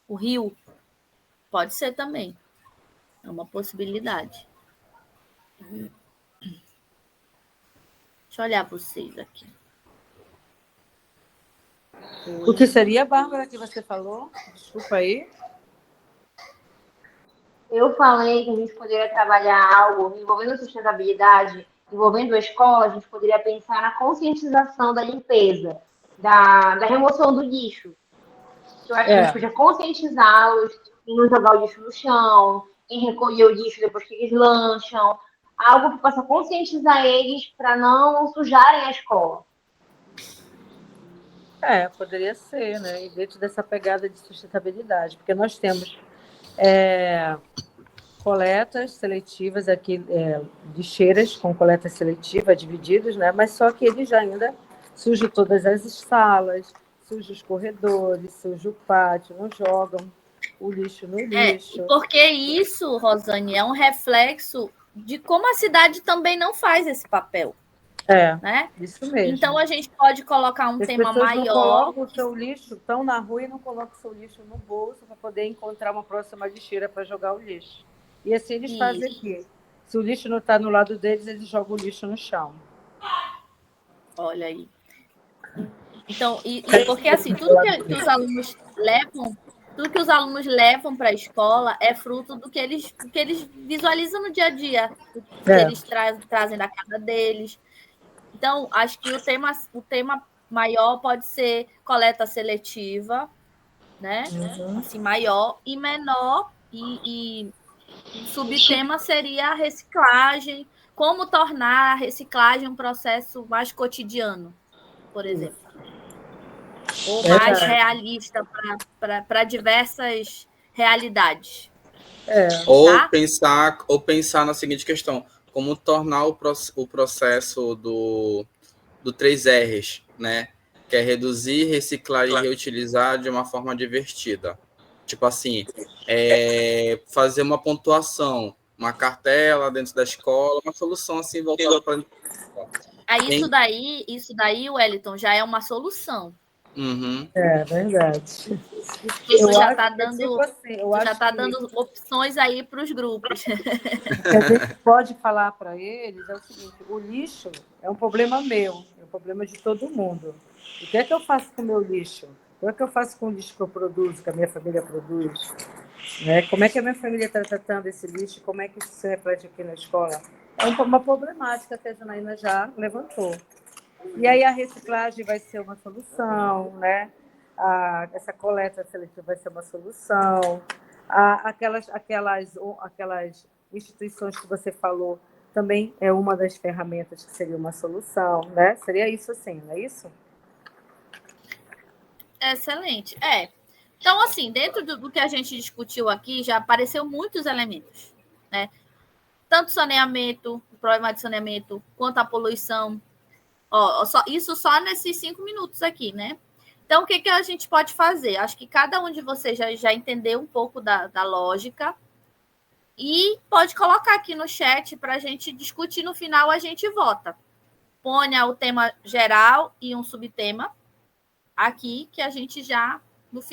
O Rio pode ser também. É uma possibilidade. Deixa eu olhar vocês aqui. O que seria, Bárbara, que você falou? Desculpa aí. Eu falei que a gente poderia trabalhar algo envolvendo sustentabilidade, envolvendo a escola, a gente poderia pensar na conscientização da limpeza, da remoção do lixo. Eu acho que a gente podia conscientizá-los em não jogar o lixo no chão, em recolher o lixo depois que eles lancham, algo que possa conscientizar eles para não sujarem a escola. Poderia ser, né? E dentro dessa pegada de sustentabilidade, porque nós temos coletas seletivas aqui, lixeiras com coleta seletiva, divididos, né? Mas só que eles ainda sujam todas as salas, sujam os corredores, sujam o pátio, não jogam o lixo no lixo. Porque isso, Rosane, é um reflexo de como a cidade também não faz esse papel. Né? Isso mesmo. Então, a gente pode colocar um tema maior. As pessoas não colocam o seu lixo, estão na rua e não colocam o seu lixo no bolso para poder encontrar uma próxima lixeira para jogar o lixo. E assim eles fazem aqui. Se o lixo não está no lado deles, eles jogam o lixo no chão. Olha aí. Então, porque assim, tudo que os alunos levam para a escola é fruto do que eles visualizam no dia a dia, do que eles trazem da casa deles. Então, acho que o tema maior pode ser coleta seletiva, né? Assim, maior e menor, e o subtema seria a reciclagem, como tornar a reciclagem um processo mais cotidiano, por exemplo. Ou mais realista para diversas realidades. Ou pensar na seguinte questão: como tornar o processo do 3Rs, né? Que é reduzir, reciclar e reutilizar de uma forma divertida. Tipo assim, fazer uma pontuação, uma cartela dentro da escola, uma solução assim voltada para... Isso daí, Wellington, já é uma solução. Uhum. É verdade. Você já está dando opções aí para os grupos. O que a gente pode falar para eles é o seguinte: o lixo é um problema meu, é um problema de todo mundo. O que é que eu faço com o meu lixo? O que é que eu faço com o lixo que eu produzo, que a minha família produz? Como é que a minha família está tratando esse lixo? Como é que isso se reflete aqui na escola? É uma problemática que a Janaína já levantou. E aí a reciclagem vai ser uma solução, né? Essa coleta seletiva vai ser uma solução. Aquelas instituições que você falou também é uma das ferramentas que seria uma solução, né? Seria isso assim, não é isso? Excelente. Então, assim, dentro do que a gente discutiu aqui, já apareceu muitos elementos, né? Tanto saneamento, o problema de saneamento, quanto a poluição. Isso só nesses 5 minutos aqui, né? Então, o que a gente pode fazer? Acho que cada um de vocês já entendeu um pouco da lógica e pode colocar aqui no chat para a gente discutir. No final, a gente vota. Ponha o tema geral e um subtema aqui, que a gente já,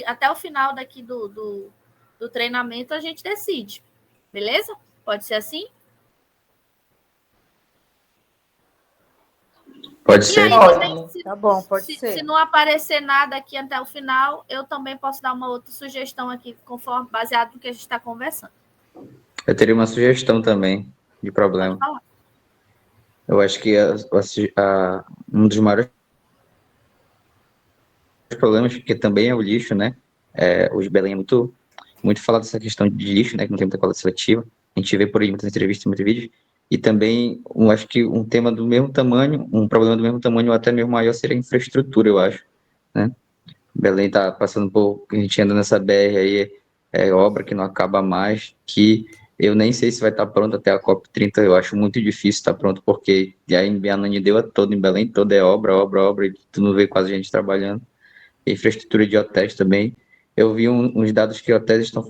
até o final daqui do treinamento, a gente decide. Beleza? Pode ser assim? Pode ser. Tá bom, pode ser. Se não aparecer nada aqui até o final, eu também posso dar uma outra sugestão aqui, conforme baseado no que a gente está conversando. Eu teria uma sugestão também de problema. Pode falar. Eu acho que um dos maiores problemas, que também é o lixo, né? Hoje Belém é muito falado dessa questão de lixo, né? Que não tem muita coleta seletiva. A gente vê por aí muitas entrevistas, muitos vídeos. E também, acho que um tema do mesmo tamanho, um problema do mesmo tamanho ou até mesmo maior seria a infraestrutura, eu acho, né? Belém está passando por, a gente anda nessa BR aí, obra que não acaba mais, que eu nem sei se vai estar pronto até a COP30, eu acho muito difícil estar pronto, porque aí em Ananindeua toda, em Belém toda é obra, e tu não vê quase gente trabalhando. Infraestrutura de hotéis também. Eu vi uns dados que hotéis estão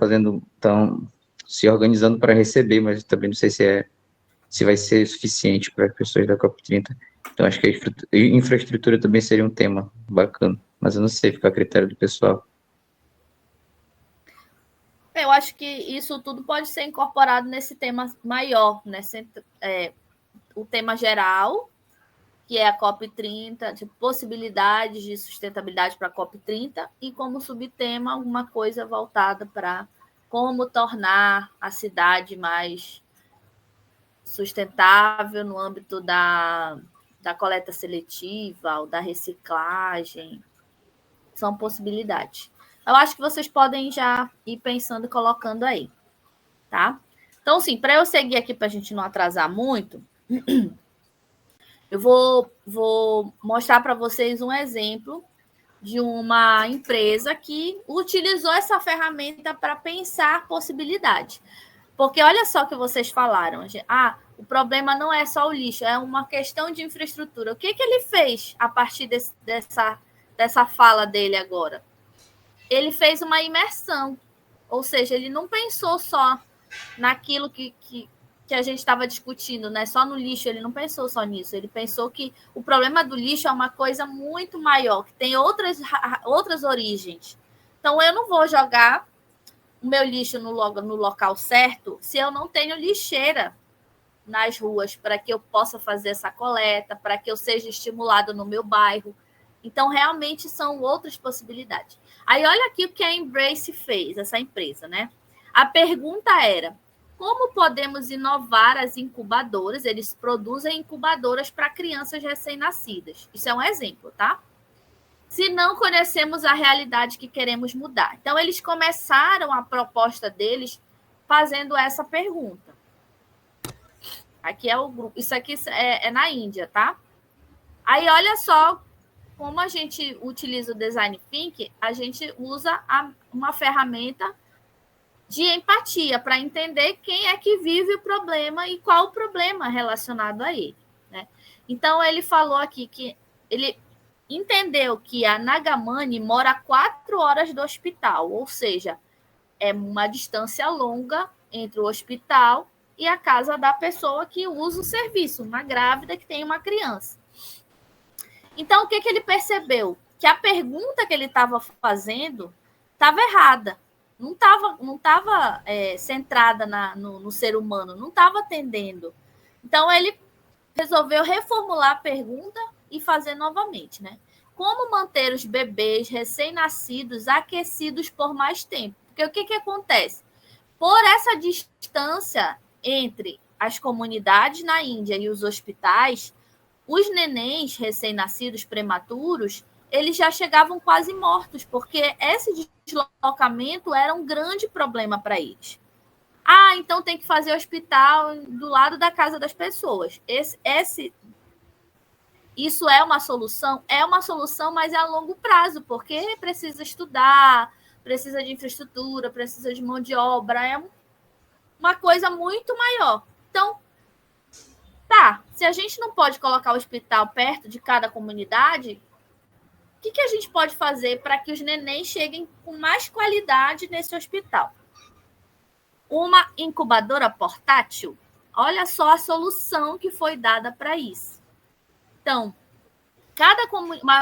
se organizando para receber, mas também não sei se vai ser suficiente para as pessoas da COP30. Então, acho que a infraestrutura também seria um tema bacana, mas eu não sei, fica a critério do pessoal. Eu acho que isso tudo pode ser incorporado nesse tema maior, né? O tema geral, que é a COP30, de possibilidades de sustentabilidade para a COP30, e como subtema alguma coisa voltada para como tornar a cidade mais sustentável no âmbito da coleta seletiva ou da reciclagem. São possibilidades. Eu acho que vocês podem já ir pensando e colocando aí, tá? Então, sim, para eu seguir aqui, para a gente não atrasar muito, eu vou mostrar para vocês um exemplo de uma empresa que utilizou essa ferramenta para pensar possibilidade. Porque olha só o que vocês falaram. O problema não é só o lixo, é uma questão de infraestrutura. O que ele fez a partir dessa fala dele agora? Ele fez uma imersão. Ou seja, ele não pensou só naquilo que a gente estava discutindo, né? Só no lixo, ele não pensou só nisso. Ele pensou que o problema do lixo é uma coisa muito maior, que tem outras origens. Então, eu não vou jogar o meu lixo no local certo se eu não tenho lixeira nas ruas para que eu possa fazer essa coleta, para que eu seja estimulado no meu bairro. Então, realmente, são outras possibilidades. Aí, olha aqui o que a Embrace fez, essa empresa, né? A pergunta era, como podemos inovar as incubadoras? Eles produzem incubadoras para crianças recém-nascidas. Isso é um exemplo, tá? Se não conhecemos a realidade que queremos mudar. Então, eles começaram a proposta deles fazendo essa pergunta. Aqui é o grupo. Isso aqui é na Índia, tá? Aí, olha só como a gente utiliza o Design Thinking. A gente usa uma ferramenta de empatia para entender quem é que vive o problema e qual o problema relacionado a ele, né? Então, ele falou aqui que ele entendeu que a Nagamani mora a 4 horas do hospital, ou seja, é uma distância longa entre o hospital e a casa da pessoa que usa o serviço, uma grávida que tem uma criança. Então, o que ele percebeu? Que a pergunta que ele estava fazendo estava errada, não estava centrada no ser humano, não estava atendendo. Então, ele resolveu reformular a pergunta e fazer novamente, né? Como manter os bebês recém-nascidos aquecidos por mais tempo? Porque o que acontece? Por essa distância entre as comunidades na Índia e os hospitais, os nenéns recém-nascidos prematuros, eles já chegavam quase mortos, porque esse deslocamento era um grande problema para eles. Então tem que fazer hospital do lado da casa das pessoas. Isso é uma solução? É uma solução, mas é a longo prazo, porque precisa estudar, precisa de infraestrutura, precisa de mão de obra, é uma coisa muito maior. Então, se a gente não pode colocar o hospital perto de cada comunidade, que a gente pode fazer para que os nenéns cheguem com mais qualidade nesse hospital? Uma incubadora portátil. Olha só a solução que foi dada para isso. Então,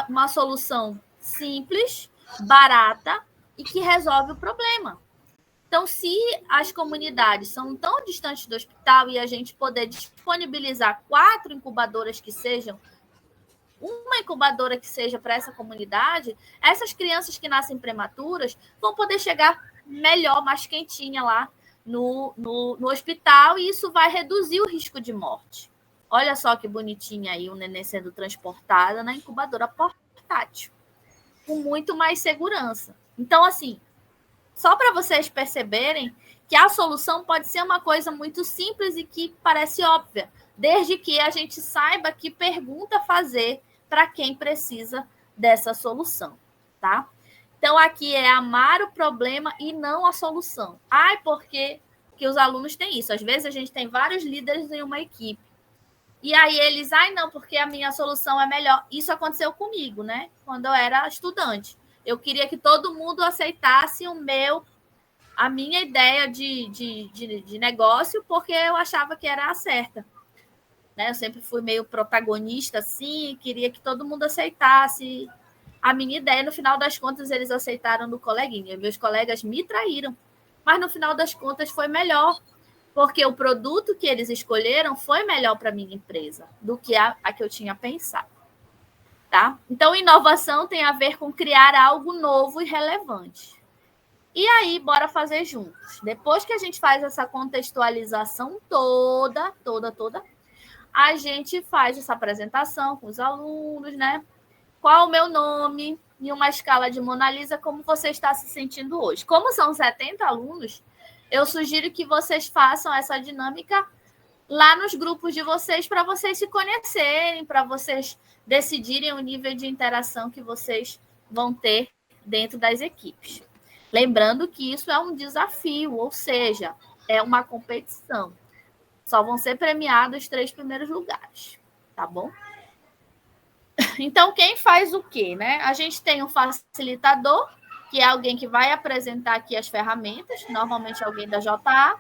uma solução simples, barata e que resolve o problema. Então, se as comunidades são tão distantes do hospital e a gente poder disponibilizar 4 incubadoras que sejam, uma incubadora que seja para essa comunidade, essas crianças que nascem prematuras vão poder chegar melhor, mais quentinha lá no hospital, e isso vai reduzir o risco de morte. Olha só que bonitinha aí o neném sendo transportada na incubadora portátil, com muito mais segurança. Então, assim, só para vocês perceberem que a solução pode ser uma coisa muito simples e que parece óbvia, desde que a gente saiba que pergunta fazer para quem precisa dessa solução, tá? Então, aqui é amar o problema e não a solução. Porque os alunos têm isso. Às vezes, a gente tem vários líderes em uma equipe. E aí, eles, não, porque a minha solução é melhor. Isso aconteceu comigo, né? Quando eu era estudante. Eu queria que todo mundo aceitasse a minha ideia de negócio, porque eu achava que era a certa. Né? Eu sempre fui meio protagonista, assim, queria que todo mundo aceitasse a minha ideia. No final das contas, eles aceitaram do coleguinha. Meus colegas me traíram. Mas, no final das contas, foi melhor, porque o produto que eles escolheram foi melhor para a minha empresa do que a que eu tinha pensado. Tá? Então, inovação tem a ver com criar algo novo e relevante. E aí, bora fazer juntos. Depois que a gente faz essa contextualização toda, a gente faz essa apresentação com os alunos, né? Qual o meu nome? Em uma escala de Mona Lisa, como você está se sentindo hoje. Como são 70 alunos, eu sugiro que vocês façam essa dinâmica lá nos grupos de vocês, para vocês se conhecerem, para vocês decidirem o nível de interação que vocês vão ter dentro das equipes. Lembrando que isso é um desafio, ou seja, é uma competição. Só vão ser premiados os 3 primeiros lugares, tá bom? Então, quem faz o quê, né? A gente tem um facilitador, que é alguém que vai apresentar aqui as ferramentas, normalmente alguém da JA.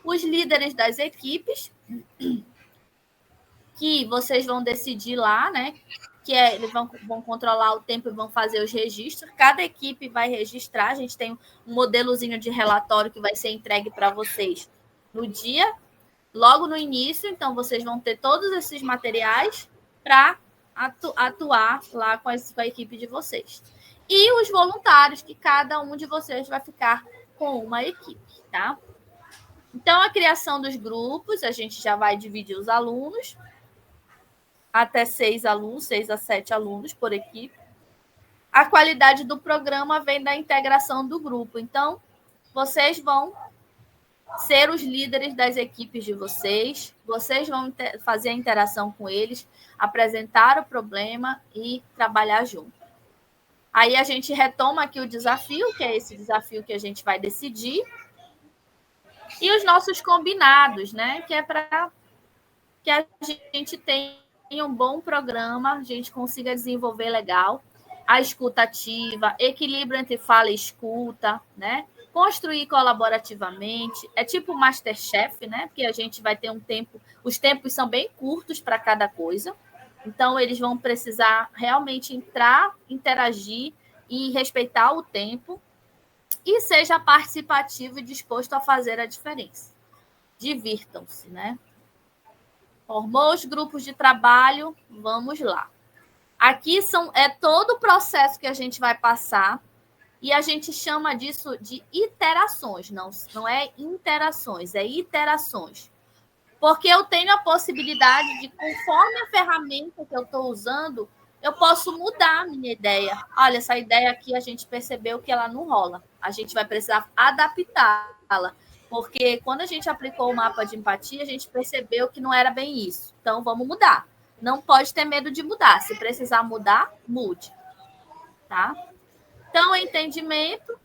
Os líderes das equipes, que vocês vão decidir lá, né? Eles vão controlar o tempo e vão fazer os registros. Cada equipe vai registrar. A gente tem um modelozinho de relatório que vai ser entregue para vocês no dia, logo no início. Então, vocês vão ter todos esses materiais para atuar lá com a equipe de vocês. E os voluntários, que cada um de vocês vai ficar com uma equipe, tá? Então, a criação dos grupos, a gente já vai dividir os alunos, até 6 alunos, 6 a 7 alunos por equipe. A qualidade do programa vem da integração do grupo. Então, vocês vão ser os líderes das equipes de vocês vão fazer a interação com eles, apresentar o problema e trabalhar junto. Aí a gente retoma aqui o desafio, que é esse desafio que a gente vai decidir, e os nossos combinados, né? Que é para que a gente tenha um bom programa, a gente consiga desenvolver legal a escuta ativa, equilíbrio entre fala e escuta, né? Construir colaborativamente, é tipo MasterChef, né? Porque a gente vai ter um tempo, os tempos são bem curtos para cada coisa, então eles vão precisar realmente entrar, interagir e respeitar o tempo, e seja participativo e disposto a fazer a diferença. Divirtam-se, né? Formou os grupos de trabalho, vamos lá. Aqui é todo o processo que a gente vai passar, e a gente chama disso de iterações, não é interações, é iterações. Porque eu tenho a possibilidade de, conforme a ferramenta que eu estou usando, eu posso mudar a minha ideia. Olha, essa ideia aqui a gente percebeu que ela não rola. A gente vai precisar adaptá-la. Porque quando a gente aplicou o mapa de empatia, a gente percebeu que não era bem isso. Então, vamos mudar. Não pode ter medo de mudar. Se precisar mudar, mude. Tá? Então, entendimento.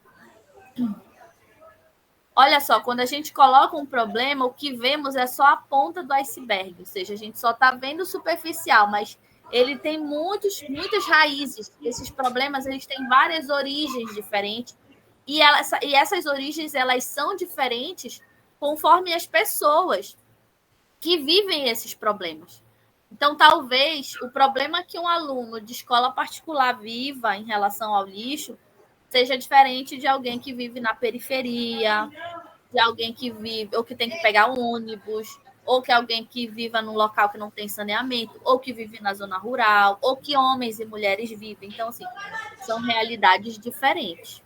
Olha só, quando a gente coloca um problema, o que vemos é só a ponta do iceberg. Ou seja, a gente só está vendo o superficial, mas ele tem muitas raízes. Esses problemas, eles têm várias origens diferentes. E essas origens, elas são diferentes conforme as pessoas que vivem esses problemas. Então, talvez o problema que um aluno de escola particular viva em relação ao lixo seja diferente de alguém que vive na periferia, de alguém que vive ou que tem que pegar um ônibus, ou que alguém que viva num local que não tem saneamento, ou que vive na zona rural, ou que homens e mulheres vivem. Então, assim, são realidades diferentes.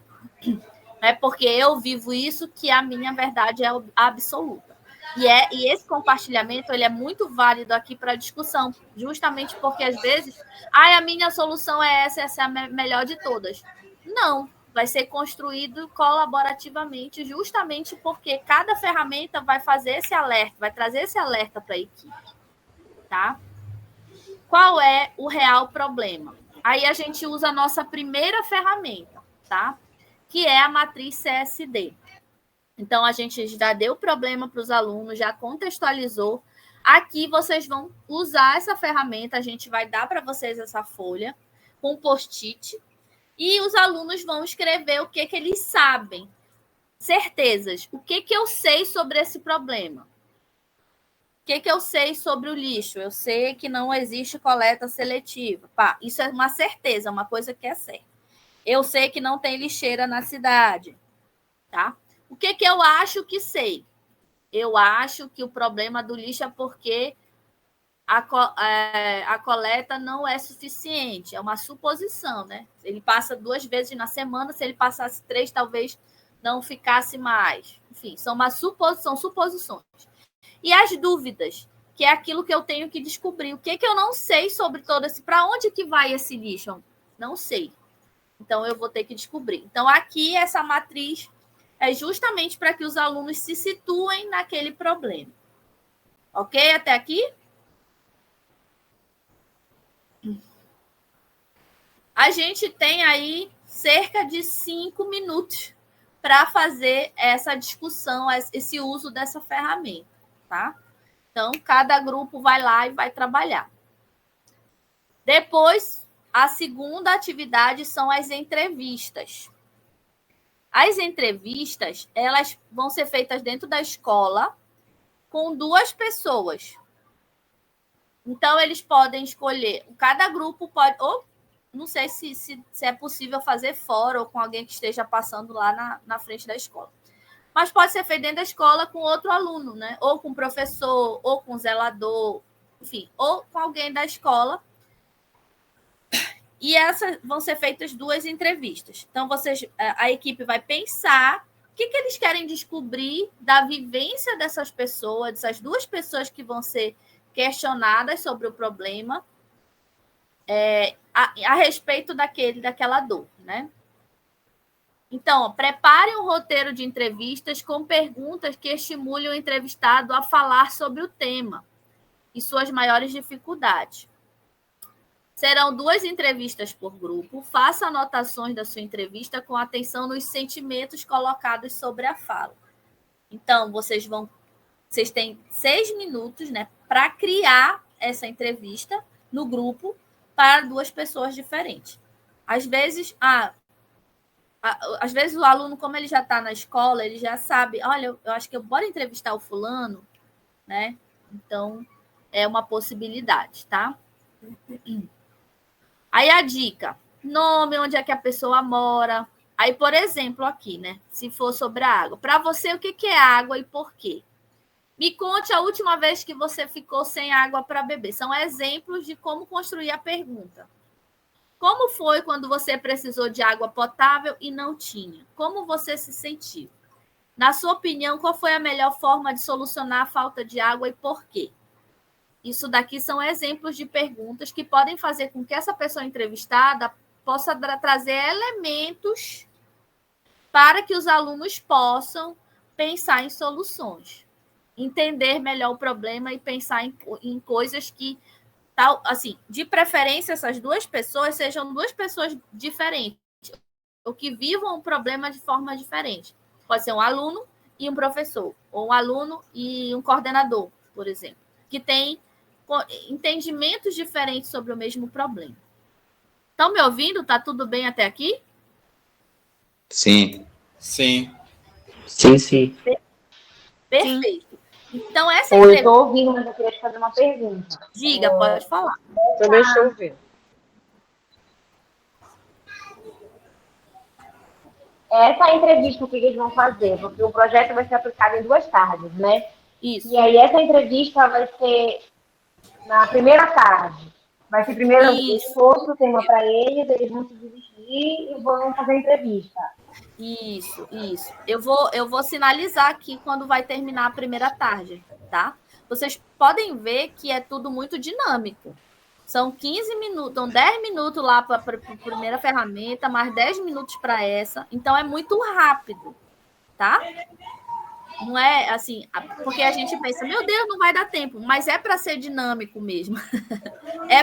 Não é porque eu vivo isso que a minha verdade é absoluta. E esse compartilhamento ele é muito válido aqui para a discussão, justamente porque, às vezes, a minha solução é essa é a melhor de todas. Não, vai ser construído colaborativamente, justamente porque cada ferramenta vai fazer esse alerta, vai trazer esse alerta para a equipe. Tá? Qual é o real problema? Aí a gente usa a nossa primeira ferramenta, tá? Que é a matriz CSD. Então, a gente já deu o problema para os alunos, já contextualizou. Aqui, vocês vão usar essa ferramenta, a gente vai dar para vocês essa folha com post-it, e os alunos vão escrever o que eles sabem. Certezas. O que eu sei sobre esse problema? O que eu sei sobre o lixo? Eu sei que não existe coleta seletiva. Pá, isso é uma certeza, uma coisa que é certa. Eu sei que não tem lixeira na cidade. Tá? O que eu acho que sei? Eu acho que o problema do lixo é porque a coleta não é suficiente. É uma suposição, né? Ele passa 2 vezes na semana, se ele passasse 3, talvez não ficasse mais. Enfim, são suposições. E as dúvidas, que é aquilo que eu tenho que descobrir. O que eu não sei sobre todo esse... Para onde que vai esse lixo? Não sei. Então, eu vou ter que descobrir. Então, aqui, essa matriz é justamente para que os alunos se situem naquele problema. Ok? Até aqui? A gente tem aí cerca de 5 minutos para fazer essa discussão, esse uso dessa ferramenta, tá? Então, cada grupo vai lá e vai trabalhar. Depois, a segunda atividade são as entrevistas. As entrevistas, elas vão ser feitas dentro da escola com 2 pessoas. Então, eles podem escolher, cada grupo pode, ou não sei se é possível fazer fora ou com alguém que esteja passando lá na frente da escola. Mas pode ser feito dentro da escola com outro aluno, né? Ou com o professor, ou com o zelador, enfim, ou com alguém da escola. E essas vão ser feitas 2 entrevistas. Então, a equipe vai pensar o que eles querem descobrir da vivência dessas pessoas, dessas 2 pessoas que vão ser questionadas sobre o problema, a respeito daquela dor, né? Então, prepare um roteiro de entrevistas com perguntas que estimulem o entrevistado a falar sobre o tema e suas maiores dificuldades. Serão 2 entrevistas por grupo. Faça anotações da sua entrevista com atenção nos sentimentos colocados sobre a fala. Então, vocês têm 6 minutos, né, para criar essa entrevista no grupo para 2 pessoas diferentes. Às vezes o aluno, como ele já está na escola, ele já sabe, olha, eu acho que eu bora entrevistar o fulano, né? Então, é uma possibilidade, tá? Aí a dica, nome, onde é que a pessoa mora. Aí, por exemplo, aqui, né? Se for sobre a água. Para você, o que é água e por quê? Me conte a última vez que você ficou sem água para beber. São exemplos de como construir a pergunta. Como foi quando você precisou de água potável e não tinha? Como você se sentiu? Na sua opinião, qual foi a melhor forma de solucionar a falta de água e por quê? Isso daqui são exemplos de perguntas que podem fazer com que essa pessoa entrevistada possa trazer elementos para que os alunos possam pensar em soluções, entender melhor o problema e pensar em coisas que, assim, de preferência, essas 2 pessoas sejam 2 pessoas diferentes, ou que vivam um problema de forma diferente. Pode ser um aluno e um professor, ou um aluno e um coordenador, por exemplo, que tem entendimentos diferentes sobre o mesmo problema. Estão me ouvindo? Está tudo bem até aqui? Sim. Sim. Sim. Perfeito. Então, essa Eu estou ouvindo, mas eu queria te fazer uma pergunta. Diga, pode falar. Também estou ouvindo. Essa entrevista, o que eles vão fazer? Porque o projeto vai ser aplicado em 2 tardes, né? Isso. E aí, essa entrevista vai ser na primeira tarde. Vai ser primeiro exposto o tema para eles vão se dirigir e vão fazer a entrevista. Isso. Eu vou sinalizar aqui quando vai terminar a primeira tarde, tá? Vocês podem ver que é tudo muito dinâmico. São 15 minutos, são 10 minutos lá para a primeira ferramenta, mais 10 minutos para essa. Então, é muito rápido, tá? Não é assim, porque a gente pensa, meu Deus, não vai dar tempo, mas é para ser dinâmico mesmo. É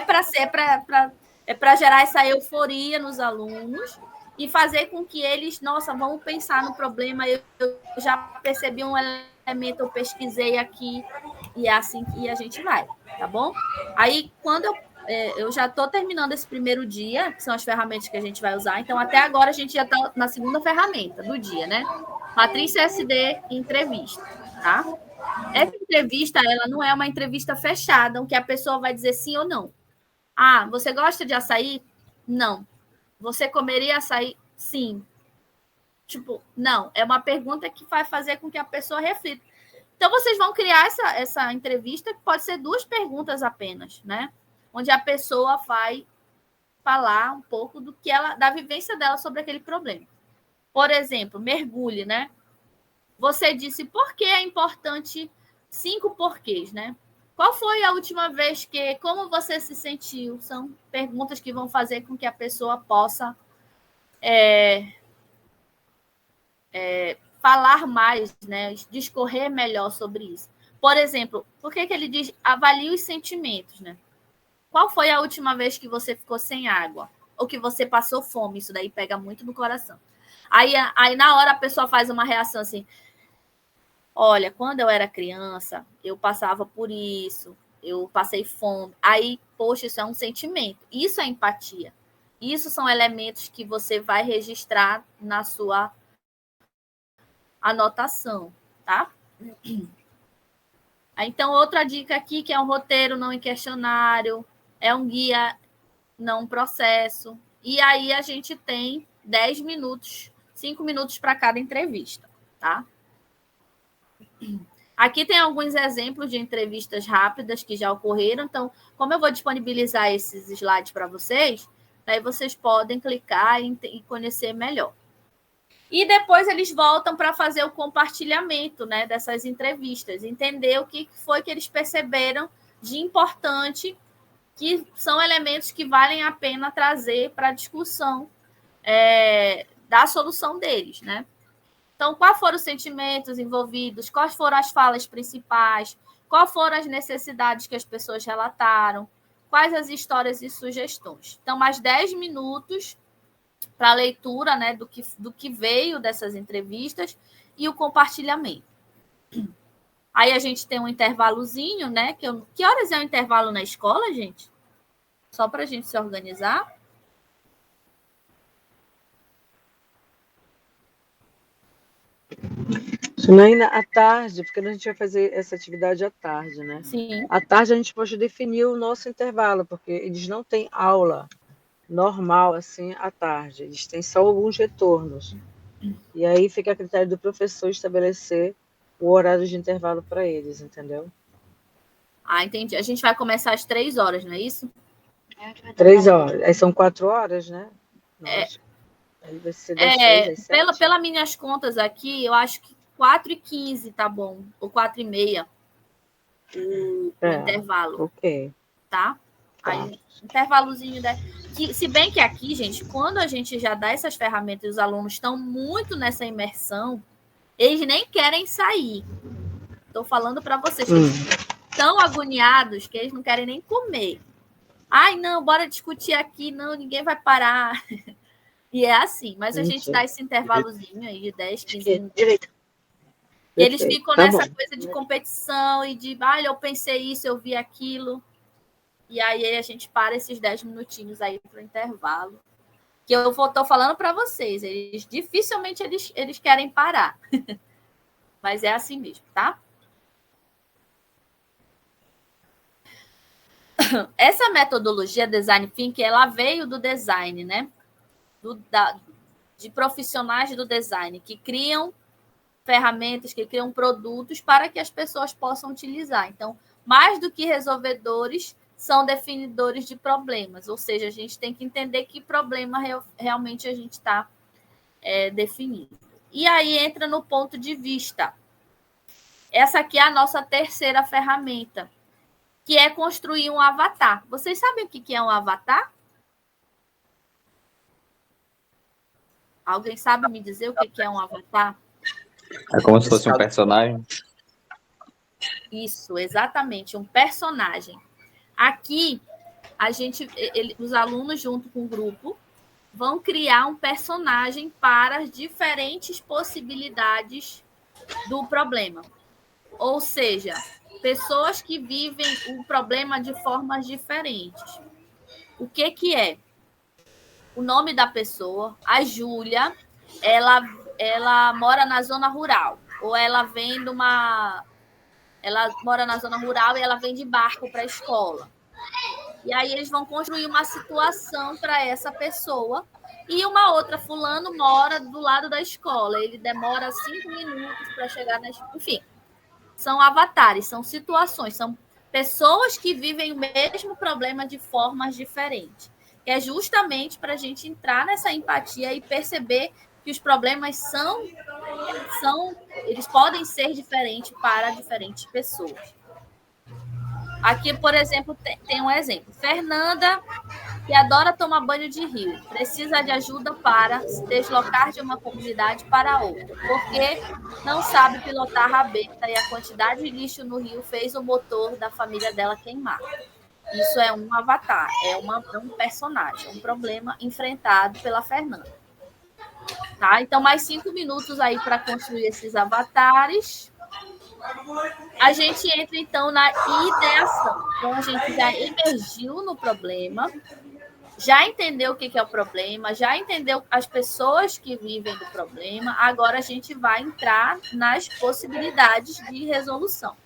para gerar essa euforia nos alunos e fazer com que eles, nossa, vamos pensar no problema, eu já percebi um elemento, eu pesquisei aqui, e é assim que a gente vai, tá bom? Aí, quando eu já estou terminando esse primeiro dia, que são as ferramentas que a gente vai usar, então até agora a gente já está na segunda ferramenta do dia, né? Matriz CSD entrevista, tá? Essa entrevista, ela não é uma entrevista fechada, que a pessoa vai dizer sim ou não. Ah, você gosta de açaí? Não. Você comeria açaí? Sim. Tipo, não. É uma pergunta que vai fazer com que a pessoa reflita. Então, vocês vão criar essa entrevista, que pode ser 2 perguntas apenas, né? Onde a pessoa vai falar um pouco da vivência dela sobre aquele problema. Por exemplo, mergulhe, né? Você disse por que é importante 5 porquês, né? Qual foi a última vez que... Como você se sentiu? São perguntas que vão fazer com que a pessoa possa falar mais, né? Discorrer melhor sobre isso. Por exemplo, por que ele diz avalie os sentimentos, né? Qual foi a última vez que você ficou sem água? Ou que você passou fome? Isso daí pega muito no coração. Aí na hora, a pessoa faz uma reação assim... Olha, quando eu era criança, eu passava por isso, eu passei fome. Aí, poxa, isso é um sentimento. Isso é empatia. Isso são elementos que você vai registrar na sua anotação, tá? Então, outra dica aqui, que é um roteiro, não em questionário, é um guia, não um processo. E aí, a gente tem 10 minutos, 5 minutos para cada entrevista, tá? Aqui tem alguns exemplos de entrevistas rápidas que já ocorreram. Então, como eu vou disponibilizar esses slides para vocês, aí vocês podem clicar e conhecer melhor. E depois eles voltam para fazer o compartilhamento, né, dessas entrevistas, entender o que foi que eles perceberam de importante, que são elementos que valem a pena trazer para a discussão da solução deles, né? Então, quais foram os sentimentos envolvidos? Quais foram as falas principais? Quais foram as necessidades que as pessoas relataram? Quais as histórias e sugestões? Então, mais 10 minutos para a leitura, né, do que veio dessas entrevistas e o compartilhamento. Aí a gente tem um intervalozinho, né? Que horas é o intervalo na escola, gente? Só para a gente se organizar. Janaína, à tarde, porque a gente vai fazer essa atividade à tarde, né? Sim. À tarde a gente pode definir o nosso intervalo, porque eles não têm aula normal, assim, à tarde. Eles têm só alguns retornos. E aí fica a critério do professor estabelecer o horário de intervalo para eles, entendeu? Ah, entendi. A gente vai começar às 3 horas, não é isso? 3 horas. Aí são 4 horas, né? Nossa. Aí vai ser das 6 às 7. Pelas minhas contas aqui, eu acho que 4h15 tá bom. Ou 4h30 o intervalo. Ok. Tá? Aí, intervalozinho. Se bem que aqui, gente, quando a gente já dá essas ferramentas e os alunos estão muito nessa imersão, eles nem querem sair. Estou falando para vocês que eles estão agoniados, que eles não querem nem comer. Ai, não, bora discutir aqui. Não, ninguém vai parar. E é assim, mas a gente dá esse intervalozinho aí de 10, 15 minutos. Direito. E eles ficam nessa coisa de competição e de, olha, eu pensei isso, eu vi aquilo. E aí a gente para esses 10 minutinhos aí para o intervalo. Que eu estou falando para vocês, dificilmente eles querem parar. Mas é assim mesmo, tá? Essa metodologia Design Thinking, ela veio do design, né? De profissionais do design que criam ferramentas, que criam produtos para que as pessoas possam utilizar. Então, mais do que resolvedores, são definidores de problemas. Ou seja, a gente tem que entender que problema realmente a gente está definindo. E aí entra no ponto de vista. Essa aqui é a nossa terceira ferramenta, que é construir um avatar. Vocês sabem o que é um avatar? Alguém sabe me dizer o que é um avatar? É como se fosse um personagem. Isso, exatamente, um personagem. Aqui, os alunos, junto com o grupo, vão criar um personagem para as diferentes possibilidades do problema. Ou seja, pessoas que vivem o problema de formas diferentes. O que é? O nome da pessoa, a Júlia, ela mora na zona rural, ou ela mora na zona rural e ela vem de barco para a escola. E aí eles vão construir uma situação para essa pessoa. E uma outra, fulano mora do lado da escola, ele demora 5 minutos para chegar na escola. Enfim, são avatares, são situações, são pessoas que vivem o mesmo problema de formas diferentes. Que é justamente para a gente entrar nessa empatia e perceber que os problemas eles podem ser diferentes para diferentes pessoas. Aqui, por exemplo, tem um exemplo. Fernanda, que adora tomar banho de rio, precisa de ajuda para se deslocar de uma comunidade para outra, porque não sabe pilotar rabeta e a quantidade de lixo no rio fez o motor da família dela queimar. Isso é um avatar, é um personagem, um problema enfrentado pela Fernanda. Tá? Então, mais 5 minutos aí para construir esses avatares. A gente entra, então, na ideação. Então, a gente já emergiu no problema, já entendeu o que é o problema, já entendeu as pessoas que vivem do problema, agora a gente vai entrar nas possibilidades de resolução.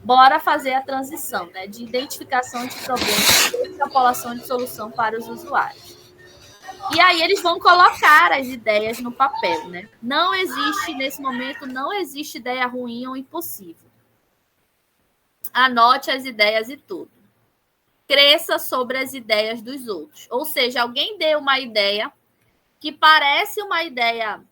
Bora fazer a transição, né, de identificação de problemas e extrapolação de solução para os usuários. E aí eles vão colocar as ideias no papel, né? Não existe, nesse momento, não existe ideia ruim ou impossível. Anote as ideias e tudo. Cresça sobre as ideias dos outros. Ou seja, alguém deu uma ideia que parece uma ideia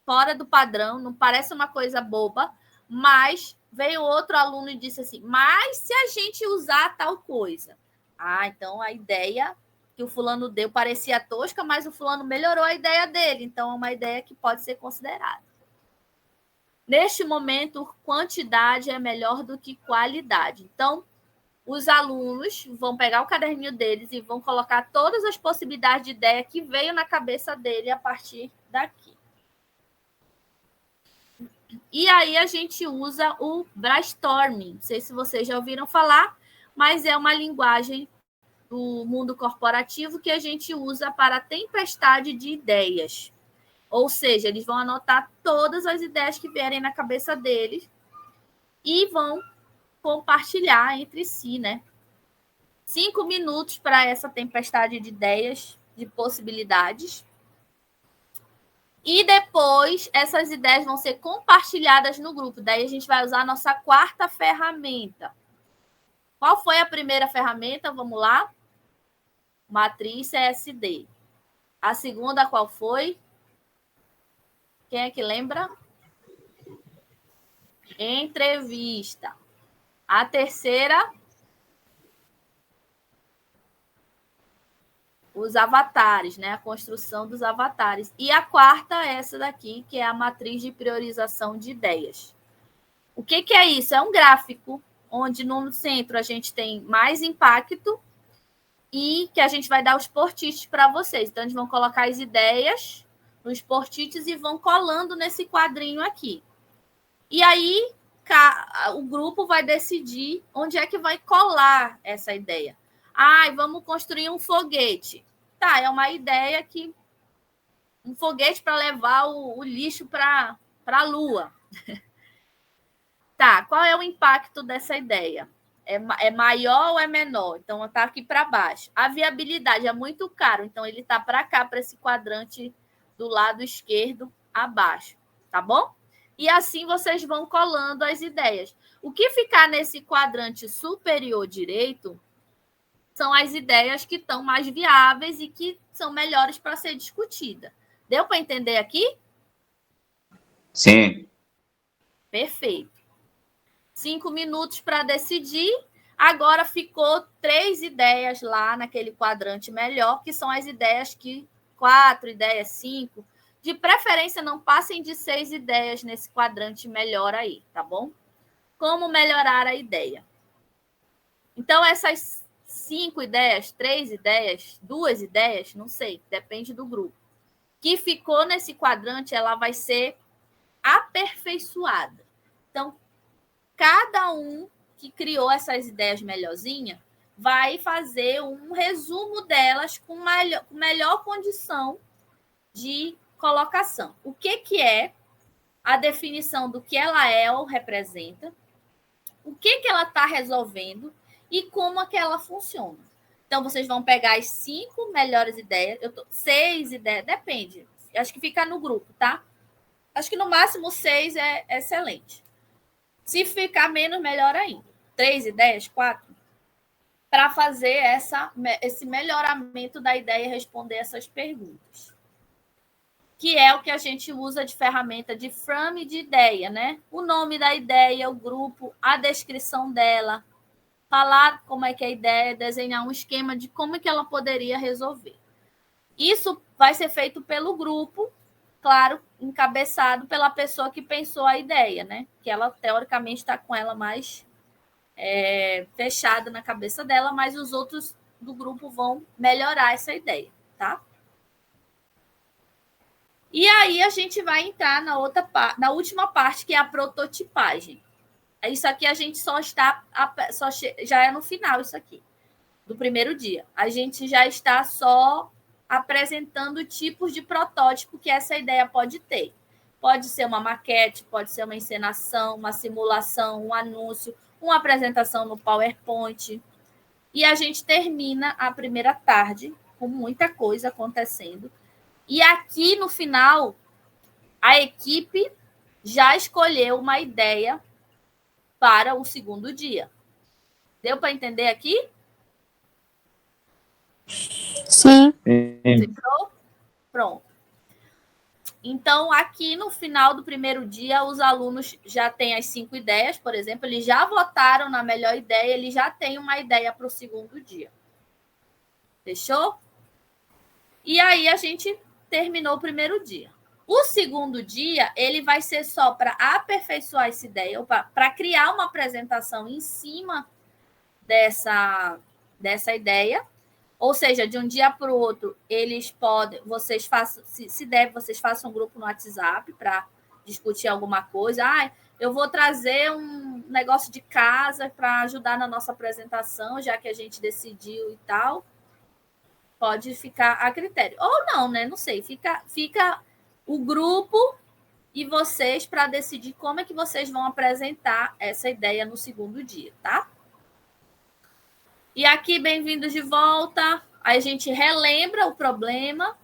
fora do padrão, não parece uma coisa boba, mas veio outro aluno e disse assim, mas se a gente usar tal coisa? Ah, então a ideia que o fulano deu parecia tosca, mas o fulano melhorou a ideia dele, então é uma ideia que pode ser considerada. Neste momento, quantidade é melhor do que qualidade. Então, os alunos vão pegar o caderninho deles e vão colocar todas as possibilidades de ideia que veio na cabeça dele a partir daqui. E aí a gente usa o brainstorming. Não sei se vocês já ouviram falar, mas é uma linguagem do mundo corporativo que a gente usa para a tempestade de ideias. Ou seja, eles vão anotar todas as ideias que vierem na cabeça deles e vão compartilhar entre si, né? 5 minutos para essa tempestade de ideias, de possibilidades. E depois, essas ideias vão ser compartilhadas no grupo. Daí a gente vai usar a nossa quarta ferramenta. Qual foi a primeira ferramenta? Vamos lá. Matriz CSD. A segunda, qual foi? Quem é que lembra? Entrevista. A terceira, os avatares, né? A construção dos avatares. E a quarta, essa daqui, que é a matriz de priorização de ideias. O que é isso? É um gráfico onde no centro a gente tem mais impacto e que a gente vai dar os post-its para vocês. Então, eles vão colocar as ideias nos post-its e vão colando nesse quadrinho aqui. E aí, o grupo vai decidir onde é que vai colar essa ideia. Vamos construir um foguete. Tá, é uma ideia que um foguete para levar o lixo para a Lua. Tá, qual é o impacto dessa ideia? É maior ou é menor? Então, está aqui para baixo. A viabilidade é muito caro, então ele está para cá, para esse quadrante do lado esquerdo abaixo, tá bom? E assim vocês vão colando as ideias. O que ficar nesse quadrante superior direito são as ideias que estão mais viáveis e que são melhores para ser discutida. Deu para entender aqui? Sim. Perfeito. 5 minutos para decidir. Agora ficou 3 ideias lá naquele quadrante melhor, que são as ideias 4 ideias, 5. De preferência, não passem de 6 ideias nesse quadrante melhor aí, tá bom? Como melhorar a ideia? Então, essas 5 ideias, 3 ideias, 2 ideias, não sei, depende do grupo, que ficou nesse quadrante, ela vai ser aperfeiçoada. Então, cada um que criou essas ideias melhorzinha vai fazer um resumo delas com melhor condição de colocação. O que é a definição do que ela é ou representa, o que ela está resolvendo e como é que ela funciona. Então, vocês vão pegar as 5 melhores ideias, 6 ideias, depende. Acho que fica no grupo, tá? Acho que no máximo 6 é excelente. Se ficar menos, melhor ainda. 3 ideias, 4, para fazer esse melhoramento da ideia e responder essas perguntas. Que é o que a gente usa de ferramenta de frame de ideia, né? O nome da ideia, o grupo, a descrição dela, falar como é que é a ideia, desenhar um esquema de como é que ela poderia resolver. Isso vai ser feito pelo grupo, claro, encabeçado pela pessoa que pensou a ideia, né? Que ela, teoricamente, está com ela mais fechada na cabeça dela, mas os outros do grupo vão melhorar essa ideia, tá? E aí a gente vai entrar na última parte, que é a prototipagem. Isso aqui a gente já é no final, isso aqui, do primeiro dia. A gente já está só apresentando tipos de protótipo que essa ideia pode ter. Pode ser uma maquete, pode ser uma encenação, uma simulação, um anúncio, uma apresentação no PowerPoint. E a gente termina a primeira tarde com muita coisa acontecendo. E aqui, no final, a equipe já escolheu uma ideia para o segundo dia. Deu para entender aqui? Sim. Pronto. Então, aqui no final do primeiro dia, os alunos já têm as 5 ideias, por exemplo, eles já votaram na melhor ideia, eles já têm uma ideia para o segundo dia. Fechou? E aí, a gente terminou o primeiro dia. O segundo dia, ele vai ser só para aperfeiçoar essa ideia, para criar uma apresentação em cima dessa ideia. Ou seja, de um dia para o outro, vocês façam, se der, vocês façam um grupo no WhatsApp para discutir alguma coisa. Eu vou trazer um negócio de casa para ajudar na nossa apresentação, já que a gente decidiu e tal. Pode ficar a critério. Ou não, né? Não sei. Fica o grupo e vocês para decidir como é que vocês vão apresentar essa ideia no segundo dia, tá? E aqui, bem-vindos de volta. A gente relembra o problema.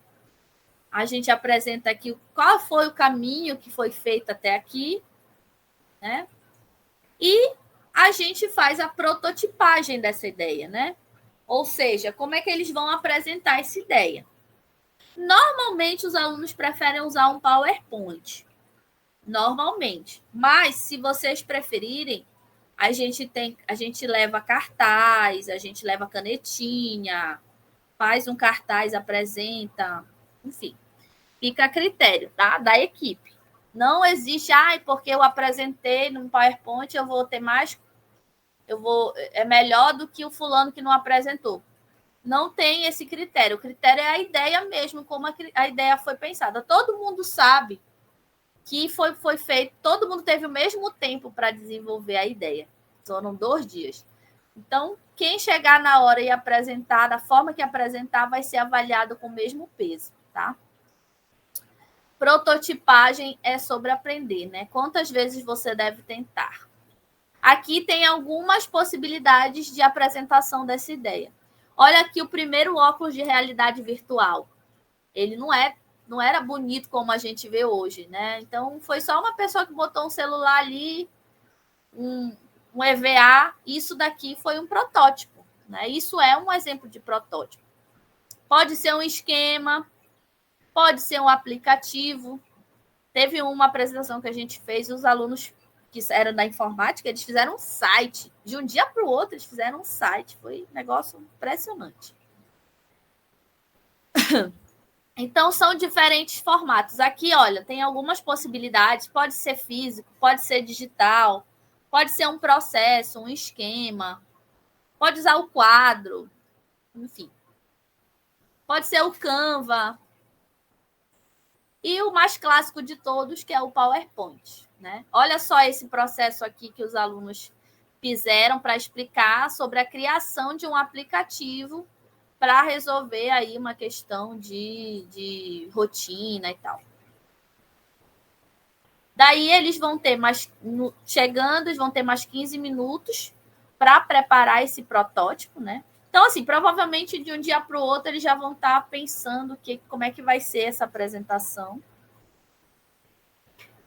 A gente apresenta aqui qual foi o caminho que foi feito até aqui, né? E a gente faz a prototipagem dessa ideia, né? Ou seja, como é que eles vão apresentar essa ideia? Normalmente, os alunos preferem usar um PowerPoint. Normalmente. Mas, se vocês preferirem, a gente leva cartaz, a gente leva canetinha, faz um cartaz, apresenta, enfim. Fica a critério, tá? Da equipe. Não existe, porque eu apresentei no PowerPoint, eu vou ter mais... é melhor do que o fulano que não apresentou. Não tem esse critério. O critério é a ideia mesmo, como a ideia foi pensada. Todo mundo sabe que foi feito, todo mundo teve o mesmo tempo para desenvolver a ideia. Foram 2 dias. Então, quem chegar na hora e apresentar, da forma que apresentar, vai ser avaliado com o mesmo peso, tá? Prototipagem é sobre aprender, né? Quantas vezes você deve tentar? Aqui tem algumas possibilidades de apresentação dessa ideia. Olha aqui o primeiro óculos de realidade virtual. Ele não era bonito como a gente vê hoje, né? Então, foi só uma pessoa que botou um celular ali, um EVA. Isso daqui foi um protótipo, né? Isso é um exemplo de protótipo. Pode ser um esquema, pode ser um aplicativo. Teve uma apresentação que a gente fez, os alunos que eram da informática, eles fizeram um site. De um dia para o outro, eles fizeram um site. Foi um negócio impressionante. Então, são diferentes formatos. Aqui, olha, tem algumas possibilidades. Pode ser físico, pode ser digital, pode ser um processo, um esquema, pode usar o quadro, enfim. Pode ser o Canva. E o mais clássico de todos, que é o PowerPoint, né? Olha só esse processo aqui que os alunos fizeram para explicar sobre a criação de um aplicativo para resolver aí uma questão de rotina e tal. Daí eles vão ter chegando, eles vão ter mais 15 minutos para preparar esse protótipo, né? Então, assim, provavelmente de um dia para o outro eles já vão estar pensando como é que vai ser essa apresentação.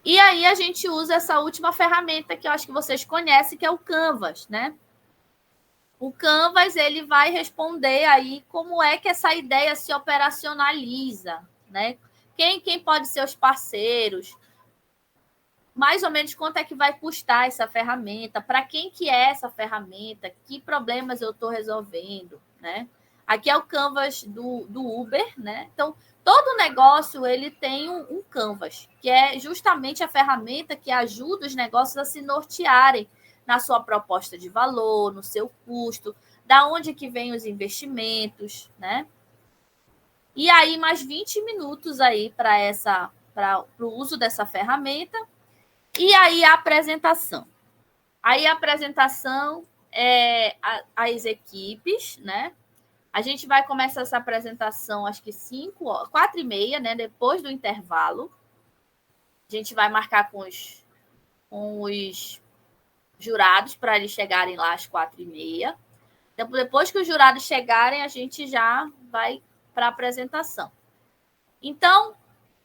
E aí a gente usa essa última ferramenta que eu acho que vocês conhecem, que é o Canvas, né? O Canvas, ele vai responder aí como é que essa ideia se operacionaliza, né? Quem pode ser os parceiros? Mais ou menos quanto é que vai custar essa ferramenta, para quem que é essa ferramenta, que problemas eu estou resolvendo, né? Aqui é o Canvas do Uber, né? Então, todo negócio ele tem um Canvas, que é justamente a ferramenta que ajuda os negócios a se nortearem na sua proposta de valor, no seu custo, da onde que vem os investimentos, né? E aí, mais 20 minutos aí para o uso dessa ferramenta. E aí, a apresentação. Aí, a apresentação é as equipes, né? A gente vai começar essa apresentação, acho que 4h30, né? Depois do intervalo. A gente vai marcar com os jurados para eles chegarem lá às 4h30. Então, depois que os jurados chegarem, a gente já vai para a apresentação. Então,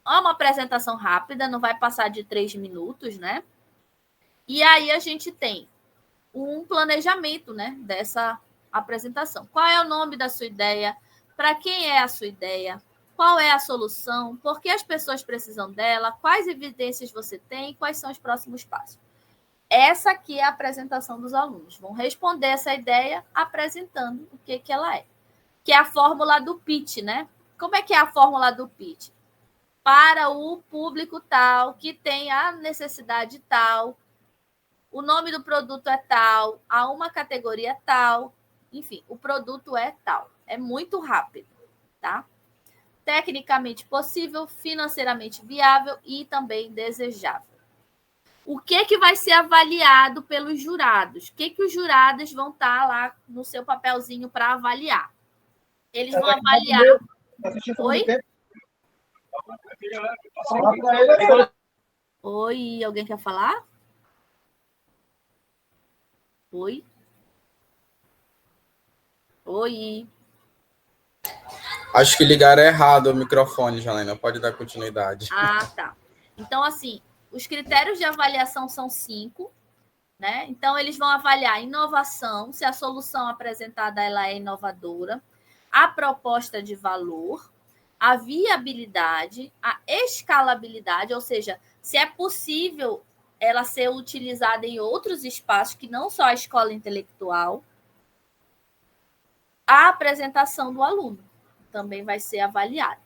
é uma apresentação rápida, não vai passar de 3 minutos, né? E aí a gente tem um planejamento, né, dessa apresentação. Qual é o nome da sua ideia? Para quem é a sua ideia? Qual é a solução? Por que as pessoas precisam dela? Quais evidências você tem? Quais são os próximos passos? Essa aqui é a apresentação dos alunos. Vão responder essa ideia apresentando o que ela é. Que é a fórmula do pitch, né? Como é que é a fórmula do pitch? Para o público tal, que tem a necessidade tal, o nome do produto é tal, há uma categoria tal, enfim, o produto é tal. É muito rápido, tá? Tecnicamente possível, financeiramente viável e também desejável. O que vai ser avaliado pelos jurados? O que os jurados vão estar lá no seu papelzinho para avaliar? Eles vão avaliar... Oi? Oi, alguém quer falar? Oi? Oi? Acho que ligaram errado o microfone, Janaína. Pode dar continuidade. Ah, tá. Então, assim, os critérios de avaliação são 5, né? Então, eles vão avaliar a inovação, se a solução apresentada ela é inovadora, a proposta de valor, a viabilidade, a escalabilidade, ou seja, se é possível ela ser utilizada em outros espaços que não só a escola intelectual, a apresentação do aluno também vai ser avaliada.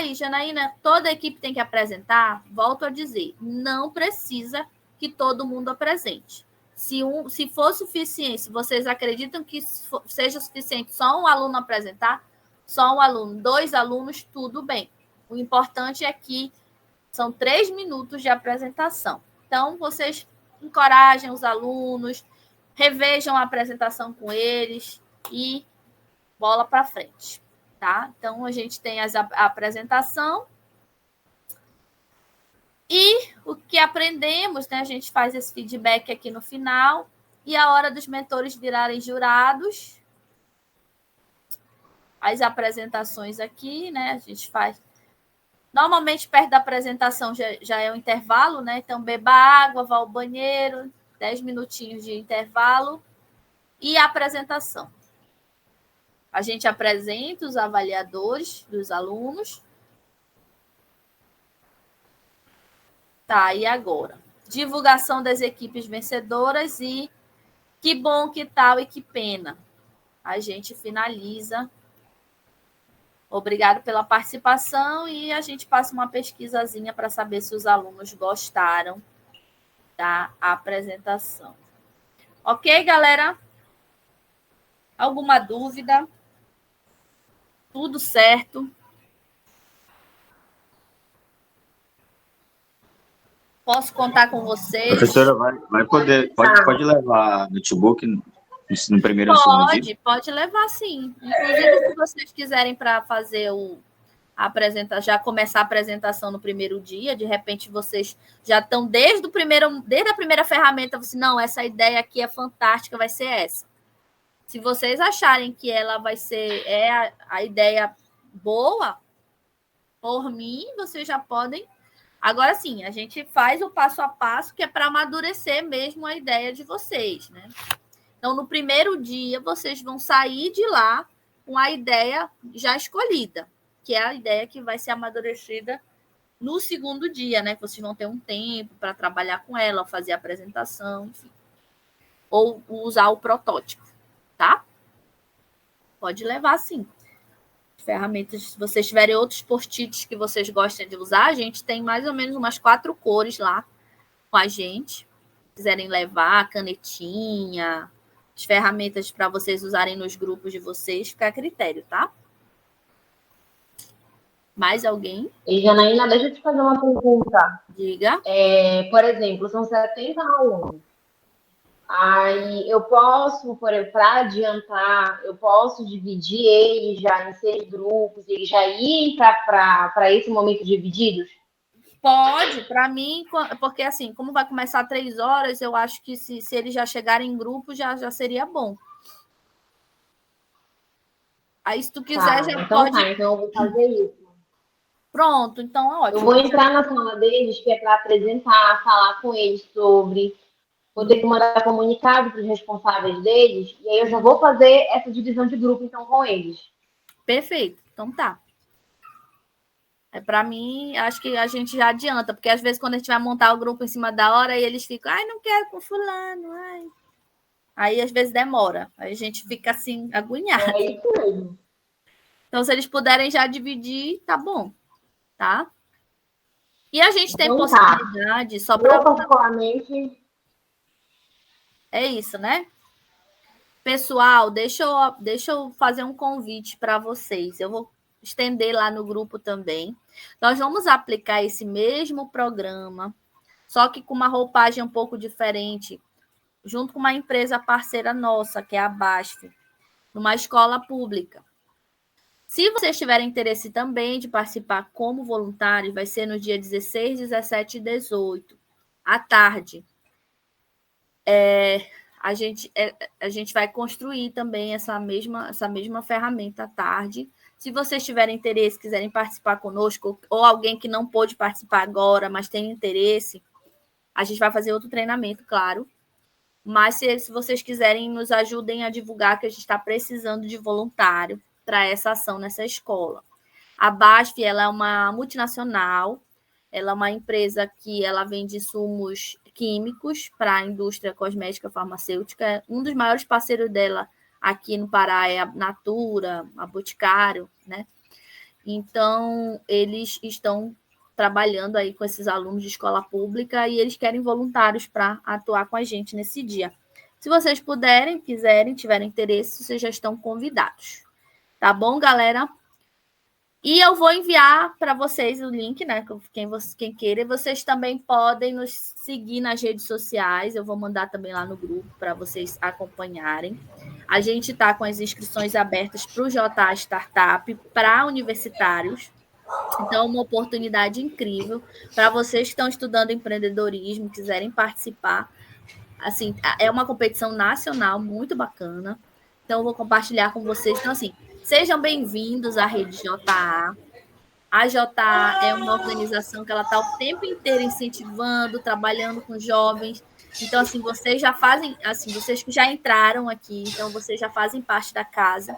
E Janaína, toda a equipe tem que apresentar? Volto a dizer, não precisa que todo mundo apresente. Se for suficiente, se vocês acreditam que seja suficiente só um aluno apresentar, só um aluno, 2 alunos, tudo bem. O importante é que São 3 minutos de apresentação. Então, vocês encorajem os alunos, revejam a apresentação com eles e bola para frente, tá? Então, a gente tem a apresentação e o que aprendemos, né? A gente faz esse feedback aqui no final e a hora dos mentores virarem jurados. As apresentações aqui, né? A gente faz... Normalmente, perto da apresentação já é o intervalo, né? Então, beba água, vá ao banheiro, 10 minutinhos de intervalo e a apresentação. A gente apresenta os avaliadores dos alunos. Tá, e agora? Divulgação das equipes vencedoras e que bom, que tal e que pena. A gente finaliza. Obrigado pela participação e a gente passa uma pesquisazinha para saber se os alunos gostaram da apresentação. Ok, galera? Alguma dúvida? Tudo certo? Posso contar com vocês? Professora, pode levar notebook no primeiro e no segundo dia? Pode levar, sim. Inclusive, se vocês quiserem para fazer já começar a apresentação no primeiro dia, de repente vocês já estão desde a primeira ferramenta, você, não, essa ideia aqui é fantástica, vai ser essa. Se vocês acharem que ela vai ser a ideia boa, por mim, vocês já podem. Agora sim, a gente faz o passo a passo, que é para amadurecer mesmo a ideia de vocês, né? Então, no primeiro dia, vocês vão sair de lá com a ideia já escolhida, que é a ideia que vai ser amadurecida no segundo dia, né? Vocês vão ter um tempo para trabalhar com ela, fazer a apresentação, enfim. Ou usar o protótipo, tá? Pode levar, sim. Ferramentas, se vocês tiverem outros post-its que vocês gostem de usar, a gente tem mais ou menos umas 4 cores lá com a gente. Se quiserem levar, canetinha, as ferramentas para vocês usarem nos grupos de vocês, fica a critério, tá? Mais alguém? E, Janaína, deixa eu te fazer uma pergunta. Diga. Por exemplo, são 70 alunos. Aí eu posso, para adiantar, eu posso dividir eles já em 6 grupos, eles já irem para esse momento divididos? Pode, para mim, porque assim, como vai começar 3 horas, eu acho que se eles já chegarem em grupo, já seria bom. Aí, se tu quiser, já então pode... então eu vou fazer isso. Pronto, então ótimo. Eu vou entrar na sala deles, que é para apresentar, falar com eles sobre... Vou ter que mandar comunicado para os responsáveis deles, e aí eu já vou fazer essa divisão de grupo, então, com eles. Perfeito, então tá. Para mim, acho que a gente já adianta, porque às vezes quando a gente vai montar o grupo em cima da hora, aí eles ficam, não quero com fulano, Aí às vezes demora, aí a gente fica assim, agoniado. É isso mesmo. Então, se eles puderem já dividir, tá bom, tá? E a gente tem possibilidade, só para... Eu, particularmente... É isso, né? Pessoal, deixa eu fazer um convite para vocês. Eu vou estender lá no grupo também. Nós vamos aplicar esse mesmo programa, só que com uma roupagem um pouco diferente, junto com uma empresa parceira nossa, que é a BASF, numa escola pública. Se vocês tiverem interesse também de participar como voluntário, vai ser no dia 16, 17 e 18, à tarde. A gente vai construir também essa mesma ferramenta à tarde. Se vocês tiverem interesse, quiserem participar conosco, ou alguém que não pôde participar agora, mas tem interesse, a gente vai fazer outro treinamento, claro. Mas se vocês quiserem, nos ajudem a divulgar que a gente está precisando de voluntário para essa ação nessa escola. A BASF, ela é uma multinacional, ela é uma empresa que ela vende insumos químicos para a indústria cosmética farmacêutica. Um dos maiores parceiros dela aqui no Pará é a Natura, a Boticário, né? Então, eles estão trabalhando aí com esses alunos de escola pública e eles querem voluntários para atuar com a gente nesse dia. Se vocês puderem, quiserem, tiverem interesse, vocês já estão convidados. Tá bom, galera? E eu vou enviar para vocês o link, né? Quem queira. E vocês também podem nos seguir nas redes sociais. Eu vou mandar também lá no grupo para vocês acompanharem. A gente está com as inscrições abertas para o JA Startup para universitários. Então, é uma oportunidade incrível para vocês que estão estudando empreendedorismo, quiserem participar. Assim, é uma competição nacional muito bacana. Então, eu vou compartilhar com vocês. Então, assim, sejam bem-vindos à Rede JA. A JA é uma organização que ela está o tempo inteiro incentivando, trabalhando com jovens. Então, assim, vocês já fazem, assim, vocês que já entraram aqui, então vocês já fazem parte da casa.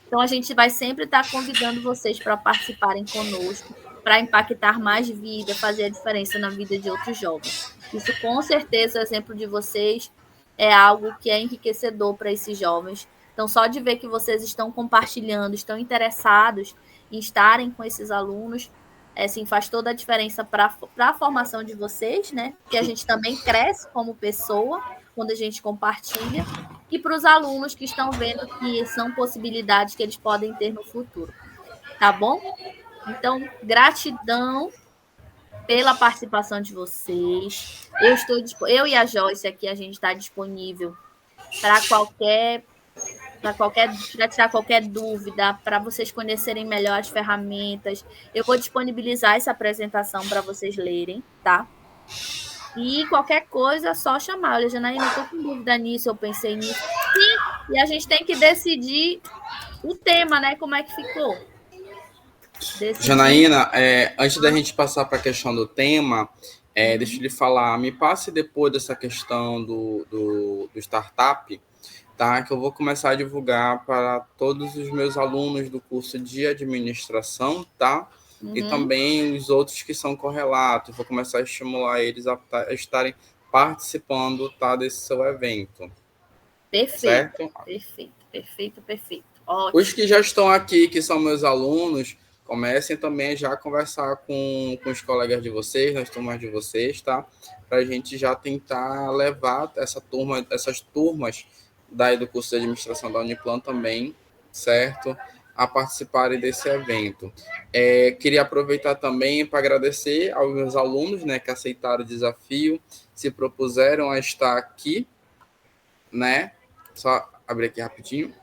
Então, a gente vai sempre estar convidando vocês para participarem conosco, para impactar mais vida, fazer a diferença na vida de outros jovens. Isso, com certeza, o exemplo de vocês é algo que é enriquecedor para esses jovens. Então, só de ver que vocês estão compartilhando, estão interessados em estarem com esses alunos, assim, faz toda a diferença para a formação de vocês, né? Porque a gente também cresce como pessoa quando a gente compartilha, e para os alunos que estão vendo que são possibilidades que eles podem ter no futuro. Tá bom? Então, gratidão pela participação de vocês. Eu e a Joyce aqui, a gente está disponível para tirar qualquer dúvida, para vocês conhecerem melhor as ferramentas. Eu vou disponibilizar essa apresentação para vocês lerem, tá? E qualquer coisa, é só chamar. Olha, Janaína, eu estou com dúvida nisso, eu pensei nisso. Sim, e a gente tem que decidir o tema, né? Como é que ficou? Janaína, antes da gente passar para a questão do tema, deixa eu lhe falar, me passe depois dessa questão do startup, tá? Que eu vou começar a divulgar para todos os meus alunos do curso de administração, tá? E também os outros que são correlatos. Vou começar a estimular eles a estarem participando, tá, desse seu evento. Perfeito, certo? Perfeito. Ótimo. Os que já estão aqui, que são meus alunos, comecem também já a conversar com os colegas de vocês, nas turmas de vocês, tá? Para a gente já tentar levar essas turmas do curso de administração da Uniplan também, certo? A participarem desse evento. Queria aproveitar também para agradecer aos meus alunos, né, que aceitaram o desafio, se propuseram a estar aqui, né? Só abrir aqui rapidinho.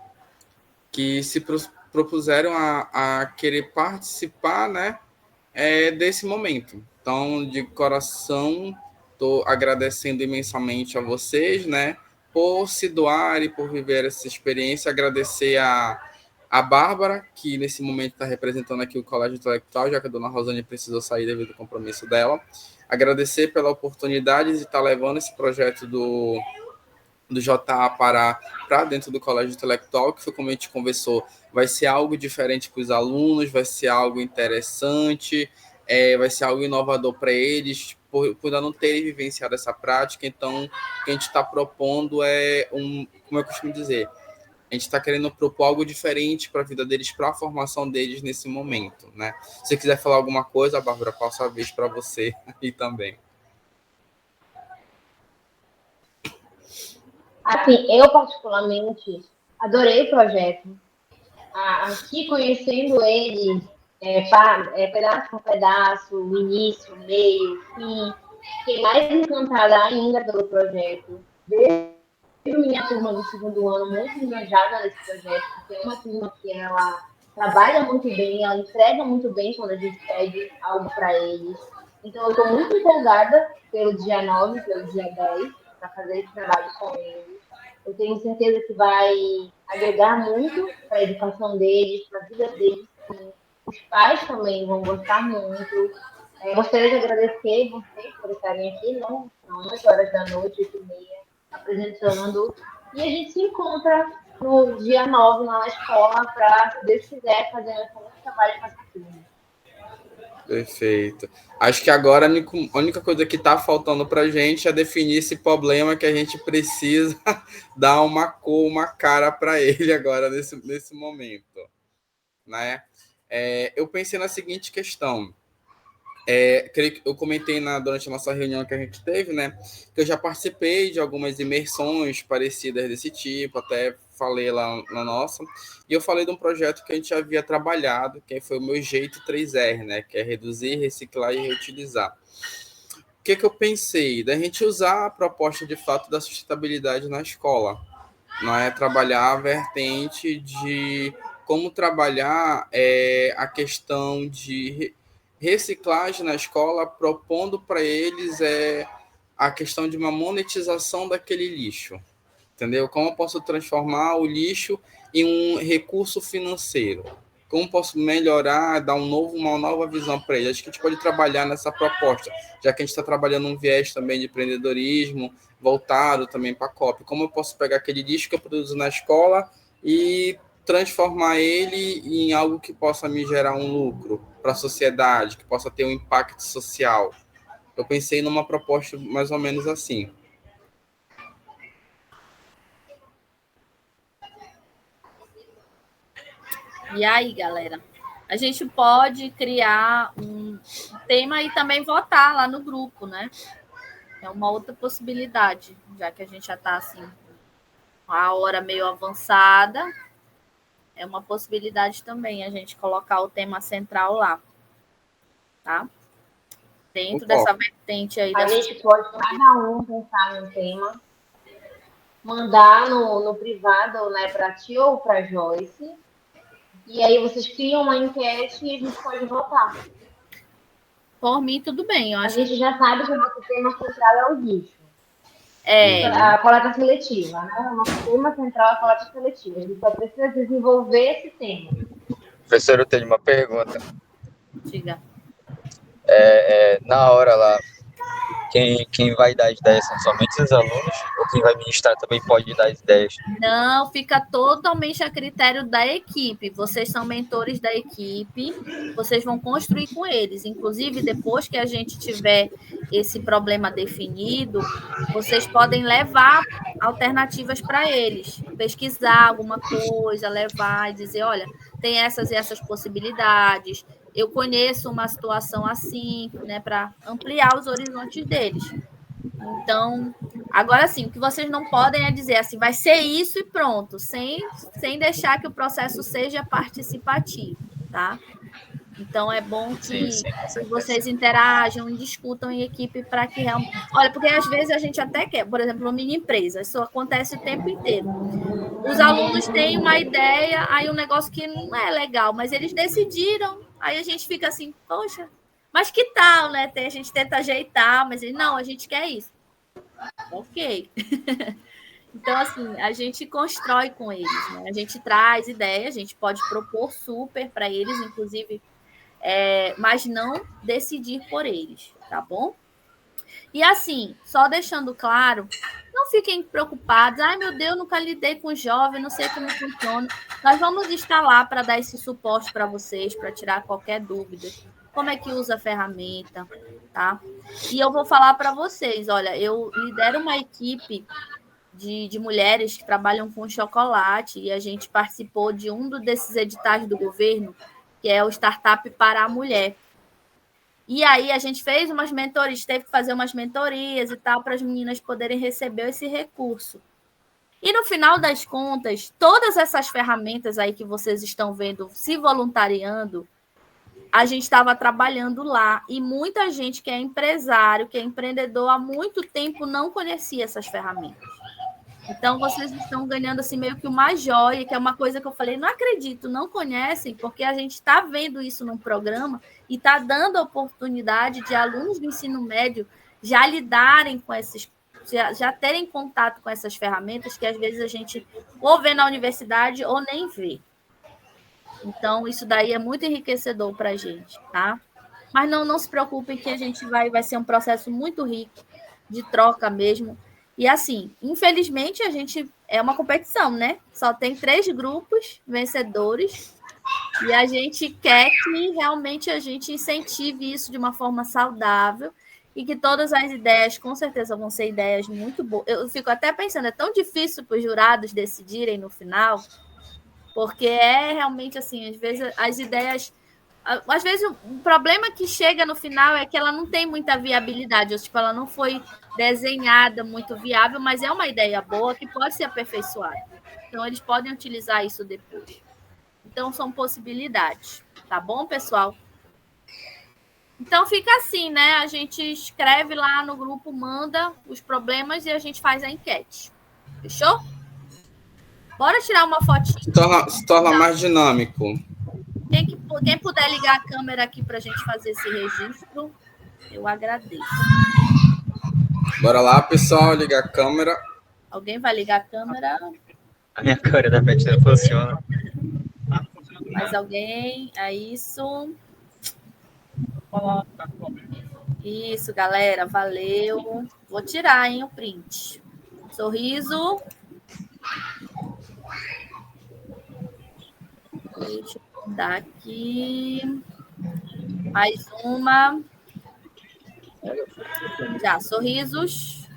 Que se propuseram a querer participar, né, desse momento. Então, de coração, estou agradecendo imensamente a vocês, né, por se doar e por viver essa experiência. Agradecer a Bárbara, que nesse momento está representando aqui o Colégio Intelectual, já que a dona Rosane precisou sair devido ao compromisso dela. Agradecer pela oportunidade de estar levando esse projeto do JA para dentro do Colégio Intelectual, que foi como a gente conversou, vai ser algo diferente para os alunos, vai ser algo interessante, vai ser algo inovador para eles, por ainda não terem vivenciado essa prática. Então, o que a gente está propondo como eu costumo dizer, a gente está querendo propor algo diferente para a vida deles, para a formação deles nesse momento, né? Se você quiser falar alguma coisa, Bárbara, passo a vez para você e também. Assim, eu particularmente adorei o projeto. Aqui conhecendo ele, pedaço por pedaço, o início, o meio, o fim, fiquei mais encantada ainda pelo projeto. Desde minha turma do segundo ano, muito engajada nesse projeto, porque é uma turma que ela trabalha muito bem, ela entrega muito bem quando a gente pede algo para eles. Então, eu estou muito empolgada pelo dia 9, pelo dia 10, para fazer esse trabalho com eles. Eu tenho certeza que vai agregar muito para a educação deles, para a vida deles. Os pais também vão gostar muito. Gostaria de agradecer vocês por estarem aqui, não? São 8 horas da noite, 8h30, apresentando. E a gente se encontra no dia 9 lá na escola para, se Deus quiser, fazer um trabalho com essa turma. Perfeito. Acho que agora a única coisa que está faltando para a gente é definir esse problema que a gente precisa dar uma cor, uma cara para ele agora nesse momento, né? Eu pensei na seguinte questão. eu comentei durante a nossa reunião que a gente teve, né, que eu já participei de algumas imersões parecidas desse tipo, até falei lá na nossa, e eu falei de um projeto que a gente havia trabalhado, que foi o meu jeito 3R, né, que é reduzir, reciclar e reutilizar. O que eu pensei? Da gente usar a proposta de fato da sustentabilidade na escola, não é trabalhar a vertente de como trabalhar a questão de reciclagem na escola, propondo para eles a questão de uma monetização daquele lixo, entendeu? Como eu posso transformar o lixo em um recurso financeiro? Como posso melhorar, dar uma nova visão para eles? Acho que a gente pode trabalhar nessa proposta, já que a gente está trabalhando um viés também de empreendedorismo, voltado também para a COP. Como eu posso pegar aquele lixo que eu produzo na escola e transformar ele em algo que possa me gerar um lucro para a sociedade, que possa ter um impacto social? Eu pensei numa proposta mais ou menos assim. E aí, galera? A gente pode criar um tema e também votar lá no grupo, né? É uma outra possibilidade, já que a gente já está assim, a hora meio avançada. É uma possibilidade também a gente colocar o tema central lá, tá? Dentro dessa vertente aí. A gente pode cada um pensar no tema, mandar no privado, né, para ti ou para Joyce, e aí vocês criam uma enquete e a gente pode votar. Por mim, tudo bem. A gente já sabe que o nosso tema central é o lixo. A coleta seletiva, né? O nosso tema central é a coleta seletiva. A gente só precisa desenvolver esse tema. Professor, eu tenho uma pergunta. Diga. Na hora lá, quem vai dar as ideias são somente os alunos, ou quem vai ministrar também pode dar as ideias? Não, fica totalmente a critério da equipe. Vocês são mentores da equipe, vocês vão construir com eles. Inclusive, depois que a gente tiver esse problema definido, vocês podem levar alternativas para eles, pesquisar alguma coisa, levar e dizer, olha, tem essas e essas possibilidades. Eu conheço uma situação assim, né, para ampliar os horizontes deles. Então, agora sim, o que vocês não podem é dizer assim, vai ser isso e pronto, sem deixar que o processo seja participativo, tá? Então, é bom que vocês interajam e discutam em equipe para que realmente... Olha, porque às vezes a gente até quer, por exemplo, uma mini empresa, isso acontece o tempo inteiro. Os alunos têm uma ideia, aí um negócio que não é legal, mas eles decidiram, aí a gente fica assim, poxa, mas que tal, né? A gente tenta ajeitar, mas não, a gente quer isso. Ok. Então, assim, a gente constrói com eles, né? A gente traz ideia, a gente pode propor super para eles, inclusive, mas não decidir por eles, tá bom? E assim, só deixando claro, não fiquem preocupados. Ai, meu Deus, nunca lidei com jovem, não sei como funciona. Nós vamos estar lá para dar esse suporte para vocês, para tirar qualquer dúvida. Como é que usa a ferramenta, tá? E eu vou falar para vocês, olha, eu lidero uma equipe de mulheres que trabalham com chocolate e a gente participou de um desses editais do governo, que é o Startup para a Mulher. E aí a gente fez umas mentorias, teve que fazer umas mentorias e tal, para as meninas poderem receber esse recurso. E no final das contas, todas essas ferramentas aí que vocês estão vendo se voluntariando, a gente estava trabalhando lá. E muita gente que é empresário, que é empreendedor há muito tempo, não conhecia essas ferramentas. Então, vocês estão ganhando assim meio que uma joia, que é uma coisa que eu falei, não acredito, não conhecem, porque a gente está vendo isso num programa e está dando a oportunidade de alunos do ensino médio já lidarem com esses, já terem contato com essas ferramentas que às vezes a gente ou vê na universidade ou nem vê. Então, isso daí é muito enriquecedor para a gente, tá? Mas não se preocupem que a gente vai ser um processo muito rico de troca mesmo. E assim, infelizmente, a gente é uma competição, né? Só tem 3 grupos vencedores e a gente quer que realmente a gente incentive isso de uma forma saudável e que todas as ideias, com certeza, vão ser ideias muito boas. Eu fico até pensando, é tão difícil para os jurados decidirem no final, porque é realmente assim, às vezes as ideias Às vezes o problema que chega no final é que ela não tem muita viabilidade, ou, tipo, ela não foi desenhada muito viável, mas é uma ideia boa que pode ser aperfeiçoada. Então, eles podem utilizar isso depois. Então, são possibilidades. Tá bom, pessoal? Então, fica assim, né? A gente escreve lá no grupo, manda os problemas e a gente faz a enquete. Fechou? Bora tirar uma fotinha. Se torna mais dinâmico. Quem puder ligar a câmera aqui para a gente fazer esse registro, eu agradeço. Bora lá, pessoal, ligar a câmera. Alguém vai ligar a câmera? A minha câmera da Pet não funciona. Mais alguém? É isso. Isso, galera, valeu. Vou tirar, hein, o print. Sorriso. Deixa eu dar aqui. Mais uma. Já, sorrisos.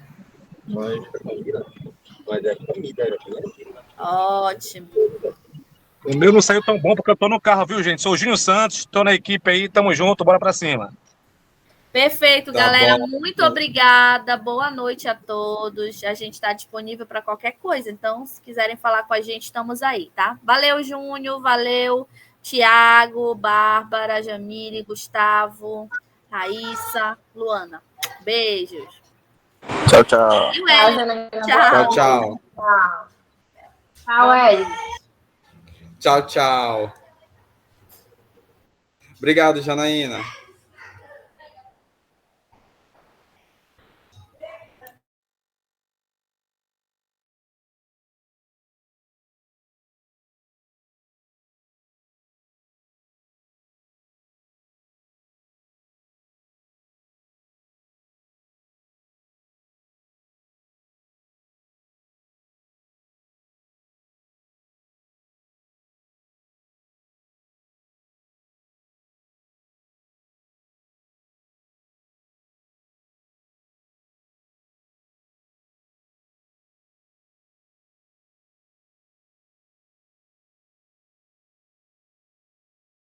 Ótimo. O meu não saiu tão bom porque eu tô no carro, viu, gente? Sou o Júnior Santos, tô na equipe aí, tamo junto, bora pra cima. Perfeito, Tá galera. bom. Muito obrigada. Boa noite a todos. A gente está disponível para qualquer coisa. Então, se quiserem falar com a gente, estamos aí, tá? Valeu, Júnior. Valeu, Tiago, Bárbara, Jamile, Gustavo, Raíssa, Luana. Beijos. Tchau, tchau. E o Tchau, Hélio. Janaína. Tchau, tchau. Tchau. Tchau, Hélio. Tchau, tchau. Obrigado, Janaína.